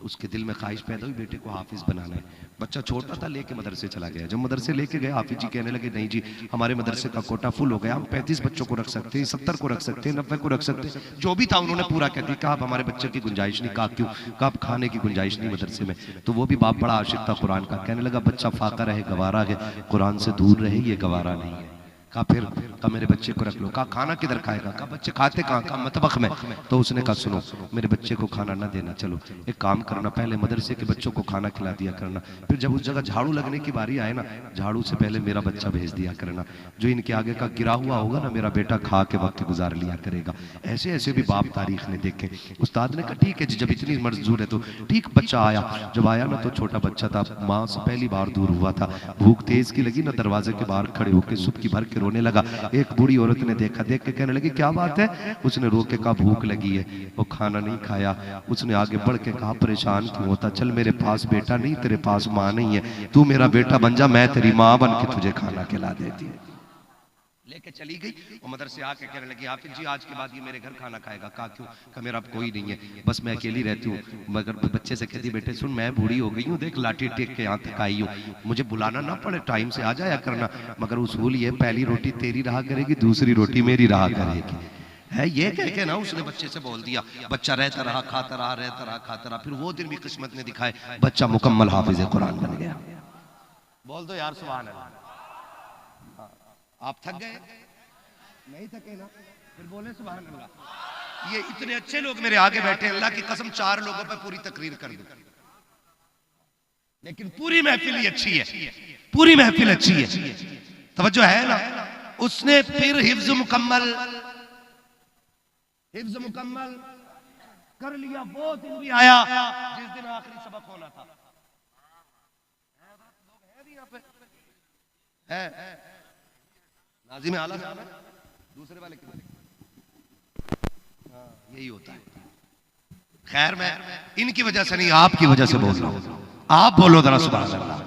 उसके दिल में ख्वाहिश पैदा हुई बेटे को हाफिज बनाना है। बच्चा छोटा था, लेके मदरसे चला गया। जब मदरसे लेके गए हाफिज जी कहने लगे नहीं जी हमारे मदरसे का कोटा फुल हो गया, हम 35 बच्चों को रख सकते हैं, 70 को रख सकते हैं, 90 को रख सकते हैं, जो भी था उन्होंने पूरा कह दिया। कहा आप हमारे बच्चे की गुंजाइश नहीं, कहा क्यों? कहा आप खाने की गुंजाइश नहीं मदरसे में। तो वो भी बाप बड़ा आशिक था कुरान का, कहने लगा बच्चा फाका रहे गवारा है, कुरान से दूर रहे ये गवारा नहीं है। कहा फिर कहा मेरे बच्चे को रख लो। कहा खाना किधर खाएगा? कहा बच्चे खाते कहाँ? कहा मतबख में। तो उसने कहा सुनो मेरे बच्चे को खाना ना देना, चलो एक काम करना पहले मदरसे के बच्चों को खाना खिला दिया करना, फिर जब उस जगह झाड़ू लगने की बारी आए ना झाड़ू से पहले मेरा बच्चा भेज दिया करना, जो इनके आगे का गिरा हुआ होगा ना मेरा बेटा खा के वक्त गुजार लिया करेगा। ऐसे ऐसे भी बाप तारीख ने देखे। उस्ताद ने कहा ठीक है जी, जब इतनी मंजूर है तो ठीक। बच्चा आया, जब आया ना तो छोटा बच्चा था, माँ से पहली बार दूर हुआ था, भूख तेज की लगी ना, दरवाजे के बाहर खड़े होकर सुबकी भर के रोने लगा। एक बूढ़ी औरत ने देखा, देख के कहने लगी क्या बात है? उसने रो के कहा भूख लगी है, वो खाना नहीं खाया। उसने आगे बढ़ के कहा परेशान क्यों होता, चल मेरे पास बेटा नहीं, तेरे पास माँ नहीं है, तू मेरा बेटा बन जा, मैं तेरी माँ बन के तुझे खाना खिला देती है। लेके चली गई। वो मदरसे आके कहने लगी हाफिज जी आज के बाद ये मेरे घर खाना खाएगा। कहा क्यों? कहा मेरा अब कोई नहीं है, बस मैं अकेली रहती हूँ। मगर बच्चे से कहती बेटे सुन मैं बूढ़ी हो गई हूँ, देख लाठी टेक के यहाँ तक आई हूँ, मुझे बुलाना ना पड़े, टाइम से आ जाया करना, मगर उसूल ये पहली रोटी तेरी रहा करेगी, दूसरी रोटी मेरी रहा करेगी है। ये कह के ना उसने बच्चे से बोल दिया। बच्चा रहता रहा खाता रहा, रहता रहा खाता रहा। फिर वो दिन भी किस्मत ने दिखाए, बच्चा मुकम्मल हाफिज कुरान बन गया। बोल दो यार सुभान अल्लाह। आप थक गए? नहीं थके ना? फिर बोले सुभान अल्लाह। ये इतने अच्छे लोग मेरे आगे बैठे, अल्लाह की कसम 4 लोगों पे पूरी तकरीर कर दूं, लेकिन पूरी महफिल ही अच्छी है, पूरी महफिल अच्छी है। तवज्जो है ना? उसने फिर हिफ्ज मुकम्मल कर लिया। वो दिन भी आया जिस दिन आखिरी सबक होना था। लोग हैं यहाँ पे, है नाज़िम आला साहब, दूसरे वाले कितने? हाँ, यही होता है। खैर मैं इनकी वजह से नहीं, आपकी वजह से बोल रहा हूं। आप बोलो जरा सुभान अल्लाह,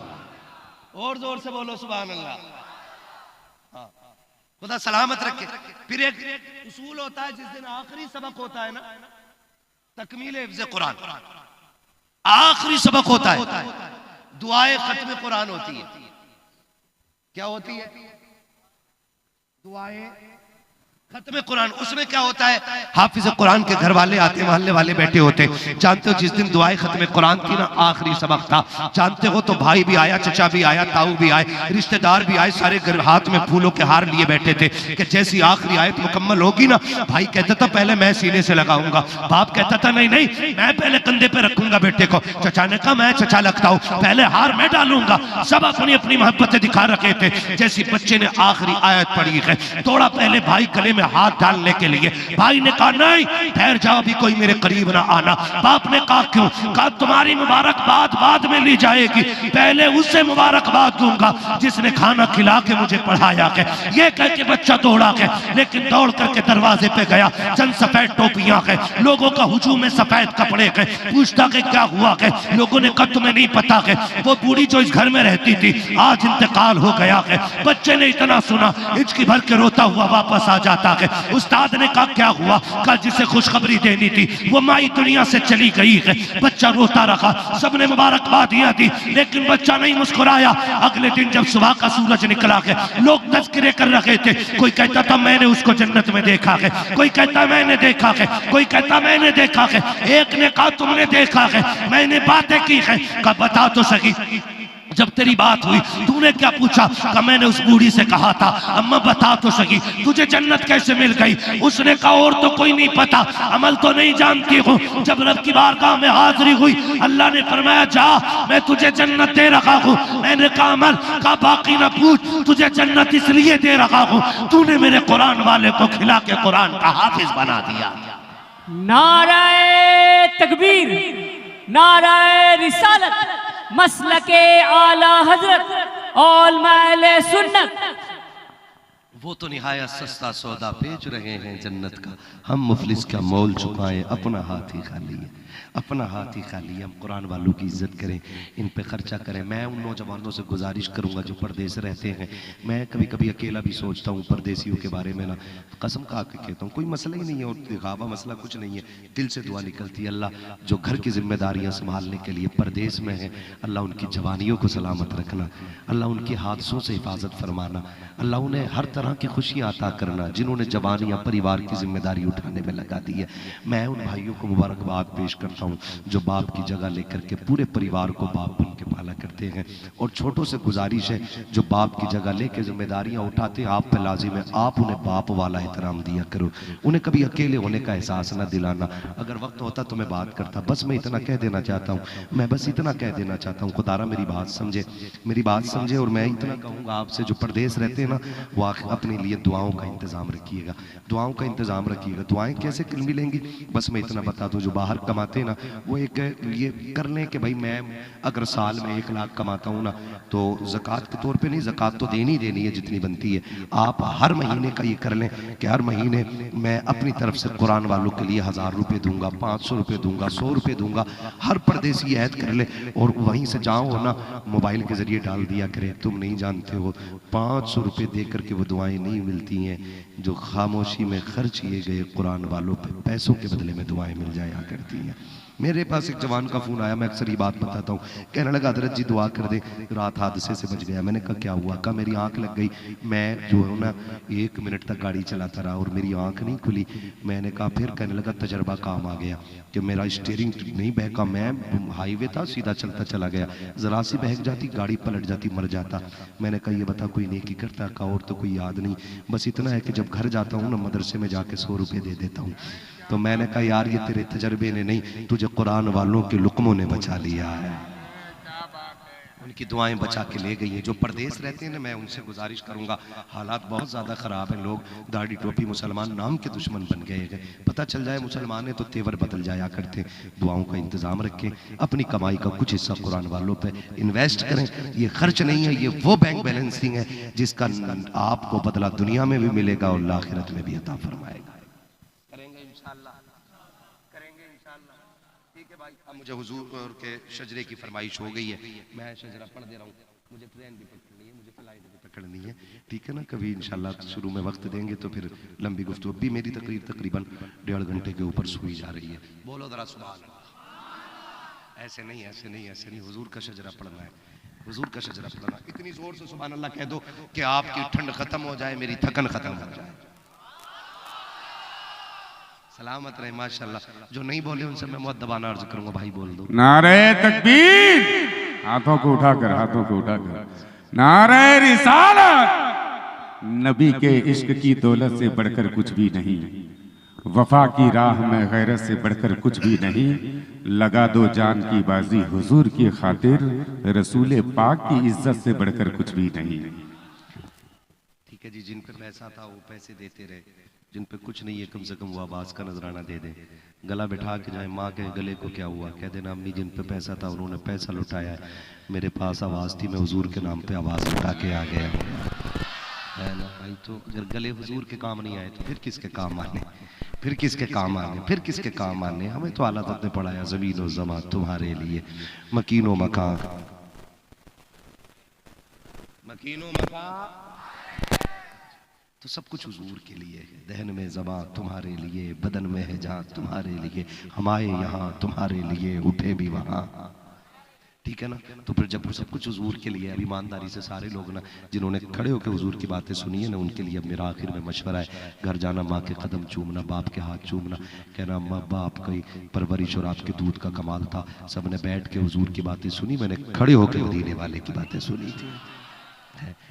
और जोर से बोलो सुभान अल्लाह। हाँ, खुदा सलामत रखे। फिर एक उसूल होता है, जिस दिन आखिरी सबक होता है ना, तकमील हिफ्ज़ कुरान, आखिरी सबक होता है, दुआए खत्म कुरान होती है। क्या होती है? दुआए खत्म कुरान। उसमें क्या होता है, हाफिज कुरान के घर वाले आते, मोहल्ले वाले बैठे होते। जानते हो जिस दिन दुआए खत्म कुरान थी ना, आखिरी सबक था, जानते हो तो भाई भी आया, चचा भी आया, ताऊ भी आए, रिश्तेदार भी आए, सारे हाथ में फूलों के हार लिए बैठे थे कि जैसी आखिरी आयत मुकम्मल होगी ना, भाई कहता था पहले मैं सीने से लगाऊंगा, बाप कहता था नहीं नहीं मैं पहले कंधे पे रखूंगा बेटे को, चचा ने कहा मैं चचा लगता हूं, पहले हार मैं डालूंगा। सब अपनी अपनी मोहब्बतें दिखा रखे थे। जैसी बच्चे ने आखिरी आयत पढ़ी है, थोड़ा पहले भाई गले में हाथ डालने के लिए, भाई ने कहा नहीं ठहर जाओ, अभी कोई मेरे करीब ना आना। बाप ने कहा क्यों? कहा तुम्हारी मुबारकबाद बाद में ली जाएगी, पहले उससे मुबारकबाद दूंगा जिसने खाना खिला के मुझे पढ़ाया के। ये कह के बच्चा दौड़ा के, लेकिन दौड़ करके दरवाजे पे गया, चंद सफेद टोपियां के, लोगों का हुजूम में सफेद कपड़े के, पूछता के क्या हुआ के? लोगों ने कहा तुम्हें नहीं पता के वो बूढ़ी जो इस घर में रहती थी आज इंतकाल हो गया के। बच्चे ने इतना सुना, हिचकी भर के रोता हुआ वापस आ जाता है। उस्ताद ने कहा क्या हुआ? कल जिसे खुशखबरी देनी थी वो माई दुनिया से चली गई है। बच्चा रोता रहा, सबने मुबारकबाद दिया थी, लेकिन बच्चा नहीं मुस्कुराया। अगले दिन जब सुबह का सूरज निकला है, लोग तज़किरे कर रहे थे। कोई कहता था मैंने उसको जन्नत में देखा है, कोई कहता मैंने देखा है, कोई कहता मैंने देखा है। एक ने कहा तुमने देखा है, मैंने बातें की है। कहा बता तो सही, जब तेरी बात हुई तूने क्या पूछा? कि मैंने उस बूढ़ी से कहा था अम्मा बता तो सही तुझे जन्नत कैसे मिल गई? उसने कहा और तो कोई नहीं पता, अमल तो नहीं जानती हूँ। जब रब की बारगाह में हाजिरी हुई, अल्लाह ने फरमाया जा मैं तुझे जन्नत दे रहा हूँ। मैंने कहा अमल? का बाकी ना पूछ, तुझे जन्नत इसलिए दे रहा हूँ तूने मेरे कुरान वाले को खिला के कुरान का हाफिज बना दिया। नाराए तकबीर, नाराए रिसालत, मसलके आला हजरत और महले सुन्नत। वो तो निहायत सस्ता सौदा बेच रहे हैं जन्नत का, हम मुफलिस का मोल चुकाएं, अपना हाथ ही खाली है, अपना हाथ ही खाली है। हम कुरान वालों की इज्जत करें, इन पे खर्चा करें। मैं उन नौजवानों से गुजारिश करूंगा जो परदेश रहते हैं, मैं कभी कभी अकेला भी सोचता हूँ परदेसियों के बारे में ना, कसम खा के कहता हूँ कोई मसला ही नहीं है और दिखावा मसला कुछ नहीं है, दिल से दुआ निकलती है। अल्लाह जो घर की जिम्मेदारियाँ संभालने के लिए परदेश में है, अल्लाह उनकी जवानियों को सलामत रखना, अल्लाह उनकी हादसों से हिफाजत फरमाना, अल्लाह उन्हें हर तरह की खुशियाँ अता करना जिन्होंने जवानियाँ परिवार की जिम्मेदारी उठाने में लगा दी है। मैं उन भाइयों को मुबारकबाद पेश करता हूँ जो बाप की जगह लेकर के पूरे परिवार को बाप बन के पाला करते हैं। और छोटों से गुजारिश है जो बाप की जगह लेकर जिम्मेदारियां उठाते हैं, आप पे लाजिम है आप उन्हें बाप वाला एहतराम दिया करो, उन्हें कभी अकेले होने का एहसास ना दिलाना। अगर वक्त होता तो मैं बात करता, बस मैं इतना कह देना चाहता हूँ, मैं बस इतना कह देना चाहता हूँ, खुदारा मेरी बात समझे, मेरी बात समझे। और मैं इतना कहूँगा आपसे जो परदेश रहते हैं ना, वो अपने लिए दुआओं का इंतजाम रखिएगा, दुआओं का इंतजाम रखिएगा। दुआएं कैसे मिलेंगी? बस मैं इतना बता दूं, जो बाहर कमाते हैं ना वो एक ये कर लें कि भाई मैं अगर साल में 1 लाख कमाता हूँ ना तो ज़कात के तौर पे नहीं, ज़कात तो देनी है जितनी बनती है। आप हर महीने का ये कर लें कि हर महीने मैं अपनी तरफ से कुरान वालों के लिए 1000 रुपये दूंगा, 500 रुपये दूंगा, 100 रुपये दूंगा। हर परदेसी ऐद कर ले और वहीं से जाओ ना मोबाइल के जरिए डाल दिया करे। तुम नहीं जानते हो 500 रुपये दे करके वो दुआएं नहीं मिलती हैं जो खामोशी में खर्च किए गए कुरान वालों पे पैसों के बदले में दुआएं मिल जाया करती हैं। मेरे पास एक जवान का फोन आया, मैं अक्सर ये बात बताता हूँ, कहने लगा हजरत जी दुआ कर दे, रात हादसे से बच गया। मैंने कहा क्या हुआ? कहा मेरी आंख लग गई, मैं जो है ना 1 मिनट तक गाड़ी चलाता रहा और मेरी आंख नहीं खुली। मैंने कहा फिर? कहने लगा तजर्बा काम आ गया कि मेरा स्टीयरिंग नहीं बहका, मैं हाईवे था सीधा चलता चला गया, जरा सी बहक जाती गाड़ी पलट जाती, मर जाता। मैंने कहा ये बता कोई नेकी करता? कहा और तो कोई याद नहीं, बस इतना है कि जब घर जाता हूँ ना मदरसे में जाके 100 रुपये दे देता हूँ। तो मैंने कहा यार ये तेरे तजर्बे ने नहीं, तुझे कुरान वालों के लुकमों ने बचा लिया है। उनकी दुआएं बचा के ले गई हैं। जो परदेश रहते हैं ना, मैं उनसे गुजारिश करूंगा, हालात बहुत ज़्यादा ख़राब हैं, लोग दाढ़ी टोपी मुसलमान नाम के दुश्मन बन गए हैं। पता चल जाए मुसलमान है तो तेवर बदल जाया करते। दुआओं का इंतज़ाम रखें, अपनी कमाई का कुछ हिस्सा कुरान वालों पे इन्वेस्ट करें। ये खर्च नहीं है, ये वो बैंक बैलेंसिंग है जिसका आपको बदला दुनिया में भी मिलेगा और आखिरत में भी अता फरमाएगा। करेंगे इंशाअल्लाह, करेंगे इंशाअल्लाह। ठीक है भाई, अब मुझे हुजूर के शजरे की फरमाइश हो गई है, मैं शजरा पढ़ दे रहा हूँ। मुझे ट्रेन भी पकड़नी है, मुझे फ्लाइट भी पकड़नी है, ठीक है ना। कभी इंशाल्लाह शुरू में वक्त देंगे तो फिर लंबी गुफ्तगू। भी मेरी तकरीर तकरीबन 1.5 घंटे के ऊपर हुई जा रही है। बोलो जरा सुभान अल्लाह। ऐसे नहीं, ऐसे नहीं, ऐसे नहीं, हुजूर का शजरा पढ़ना है, हुजूर का शजरा पढ़ना। इतनी जोर से सुभान अल्लाह कह दो कि आपकी ठंड खत्म हो जाए, मेरी थकन खत्म हो जाए। सलामत रहे माशाल्लाह। जो नहीं बोले उनसे मैं मुअद्दबाना अर्ज करूंगा, भाई बोल दो। नारे तकबीर, हाथों को उठाकर, हाथों को उठाकर। नारे रिसालत, नबी के इश्क की दौलत से बढ़कर कुछ भी नहीं, वफा की राह में गैरत से बढ़कर कुछ भी नहीं, लगा दो जान की बाजी हुजूर की खातिर, रसूल पाक की इज्जत से बढ़कर कुछ भी नहीं। ठीक है जी, जिन पे पैसा था वो पैसे देते रहे, जिन पे कुछ नहीं है कम से कम वो आवाज का नजराना दे दे। गला बिठा के जाए, माँ के गले को क्या हुआ, कह देना अम्मी जिन पे पैसा था उन्होंने पैसा लुटाया है, मेरे पास आवाज थी, मैं हुजूर के नाम पे आवाज लुटा के आ गया है ना भाई। तो अगर गले हुजूर के काम नहीं आए तो फिर किसके काम आने, फिर किसके काम आने, फिर किसके काम आने। हमें तो आला ने पढ़ाया, ज़मीन और ज़मा तुम्हारे लिए, मकीनो मकान, मकीनो मकान, तो सब कुछ हुजूर के लिए है। दहन में ज़बां तुम्हारे लिए, बदन में है जहाँ तुम्हारे लिए, हम आए यहाँ तुम्हारे लिए, उठे भी वहाँ, ठीक है ना। तो फिर जब सब कुछ हुजूर के लिए, अब ईमानदारी से सारे लोग ना जिन्होंने खड़े होकर हुजूर की बातें सुनी है ना, उनके लिए अब मेरा आखिर में मशवरा है, घर जाना माँ के कदम चूमना, बाप के हाथ चूमना, कहना माँ बाप की परवरिश और आपके दूध का कमाल था। सब ने बैठ के हुजूर की बातें सुनी, मैंने खड़े होकर मदीने वाले की बातें सुनी थी।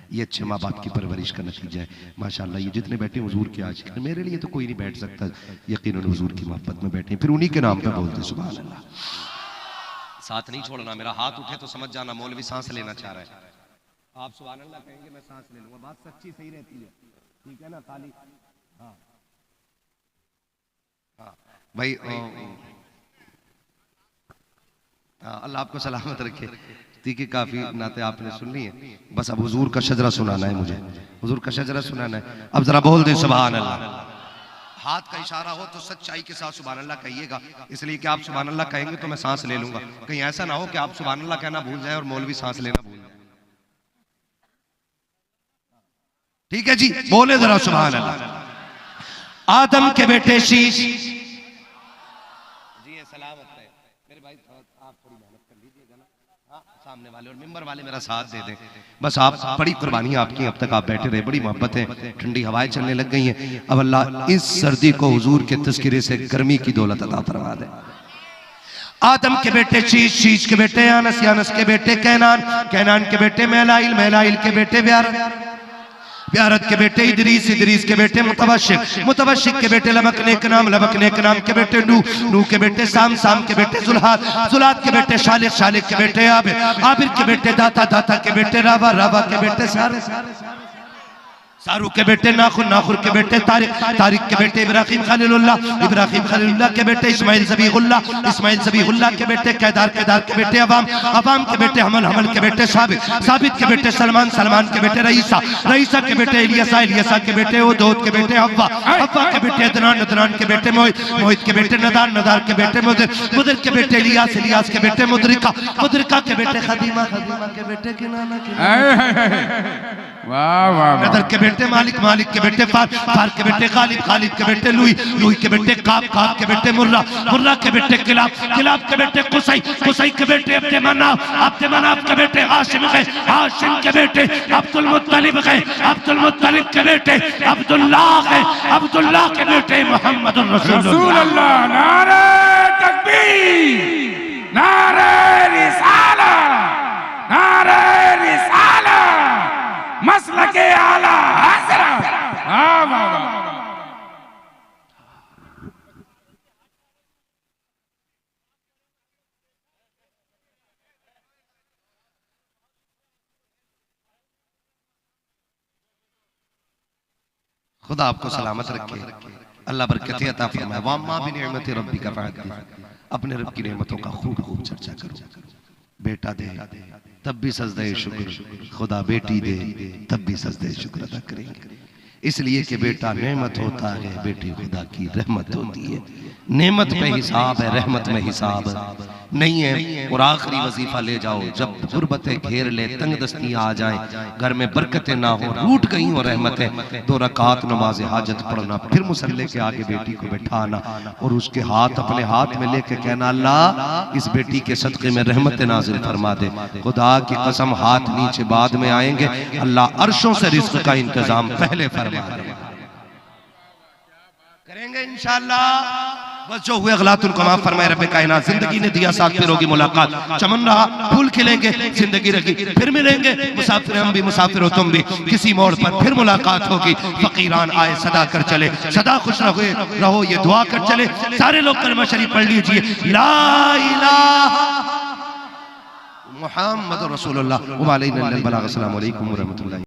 ये अच्छे माँ बाप की परवरिश का नतीजा है माशाल्लाह। ये जितने बैठे हुजूर के आज, मेरे लिए तो कोई नहीं बैठ सकता, यकीनन हुजूर की मोहब्बत में बैठे, फिर उन्हीं के नाम पे बोलते सुभान अल्लाह। साथ नहीं छोड़ना, मेरा हाथ उठे तो समझ जाना मौलवी सांस लेना चाह रहा है। आप सुभान अल्लाह कहेंगे मैं सांस ले लूंगा, बात सच्ची सही रहती है, ठीक है ना। खाली हाँ हाँ भाई, अल्लाह आपको सलामत रखे। ठीक है, काफी नाते आपने सुन ली है, बस अब हुजूर का शजरा सुनाना है मुझे, हुजूर का शजरा सुनाना है। अब जरा बोल दे सुभान अल्लाह। हाथ का इशारा हो तो सच्चाई के साथ सुभान अल्लाह कहिएगा, इसलिए कि आप सुभान अल्लाह कहेंगे तो मैं सांस ले लूंगा। कहीं ऐसा ना हो कि आप सुभान अल्लाह कहना भूल जाए और मौलवी सांस लेना भूल जाए। ठीक है जी, बोले जरा सुभान अल्लाह। आदम के बेटे शीश जी सलामत है मेरे भाई, आप थोड़ी मेहनत कर लीजिएगा ना, हाँ सामने वाले और मिंबर वाले मेरा साथ दे दें, बस आप बड़ी कुर्बानी आपकी, अब तक आप बैठे रहे, बड़ी मोहब्बत है, ठंडी हवाएं चलने लग गई हैं। अब अल्लाह इस सर्दी को हुजूर के तज़किरे से गर्मी की दौलत अता फरमा दे। आदम के बेटे शीश, शीश के बेटे यानस, यानस के बेटे कैनान, कैनान के बेटे मेलाइल, मेलाइल के बेटे ब्यारत, ब्यारत के बेटे इदरीस, इदरीस के बेटे मुतवशिक, मुतवशिक के बेटे लबक नेक नाम, लबक नेक नाम के बेटे नू, नू के बेटे साम, साम के बेटे जुल्हाद, जुल्हाद के बेटे शालिक, शालिक के बेटे आबिर, आबिर के बेटे दाता, दाता के बेटे रावा, रावा के बेटे सारे, सारू के बेटे नाखुन, नाखुर के बेटे तारिक, तारिक के बेटे इब्राहिम खलीलुल्लाह, इब्राहिम खलीलुल्लाह के बेटे इस्माइल ज़बीहुल्लाह, इस्माइल ज़बीहुल्लाह के बेटे केदार, केदार के बेटे अवाम, अवाम के बेटे हमल, हमल के बेटे साबित, साबित के बेटे सलमान, सलमान के बेटे रईसा, रईसा के बेटे इलियासा, इलियासा के बेटे उदौद के बेटे हव्वा, हव्वा के बेटे अदनान, अदनान के बेटे मोहित, मोहित के बेटे नदार, नदार के बेटे मुदर, मुदर के बेटे इलियास, इलियास के बेटे मुदरिका, मुदरिका के बेटे खदीमा, खदीमा के बेटे किनाना, वाह वाह, नदर के बेटे मालिक, मालिक के बेटे फार, फार के बेटे खालिद, खालिद के बेटे लुई, लुई के बेटे काब, काब के बेटे मुर्रा, मुर्रा के बेटे किलाब, किलाब के बेटे कुसई, कुसई के बेटे अब्द मनाफ, अब्द मनाफ के बेटे हाशिम गए, हाशिम के बेटे अब्दुल मुत्तलिब गए, अब्दुल मुत्तलिब के बेटे अब्दुल्लाह गए, अब्दुल्लाह के बेटे मोहम्मद रसूलुल्लाह। नारे तकबीर, नारे रिसालत, नारे रिसालत, मसलके आला हज़रत। वाह वाह वाह, खुदा आपको सलामत रखे, अल्लाह बरकत अता फरमाए। वम्मा बिनिअमति रब्बिका फहद्दिस, अपने रब की नेमतों का खूब खूब चर्चा करो। बेटा दे तब भी सजदे शुक्र, खुदा बेटी दे तब भी सजदे शुक्र अदा करेंगे। इसलिए कि बेटा नेमत होता है, बेटी खुदा की रहमत होती है। नेमत में हिसाब है, रहमत में हिसाब नहीं है। और आखिरी वजीफा ले जाओ, जब गुर्बतें घेर ले, तंगदस्ती आ जाए, घर में बरकतें ना हो, रूठ गई हो रहमतें, 2 रकात नमाज हाजत पढ़ना, फिर मुसल्ले के आगे बेटी को बैठाना और उसके हाथ अपने हाथ में लेके कहना, अल्लाह इस बेटी के सदक़े में रहमत नाज़िल फरमा दे। खुदा की कसम हाथ नीचे बाद में आएंगे, अल्लाह अर्शों से रिज़्क़ का इंतजाम पहले फरमा दे। करेंगे इंशाअल्लाह। बस जो हुए गलातुल कमा फरमाए रब्बे कायनात। जिंदगी ने दिया साथ, फिर होगी मुलाकात, चमन रहा फूल खिलेंगे, जिंदगी रही फिर मिलेंगे, मुसाफिर हम भी मुसाफिर हो तुम भी, किसी मोड़ पर फिर मुलाकात होगी। फकीरान आए सदा कर चले, सदा खुश रहो ये दुआ कर चले। सारे लोग कलमा शरीफ पढ़ लीजिए, ला इलाहा मुहम्मद रसूलुल्लाह व अलैहि वसल्लम। अस्सलामु अलैकुम व रहमतुल्लाह।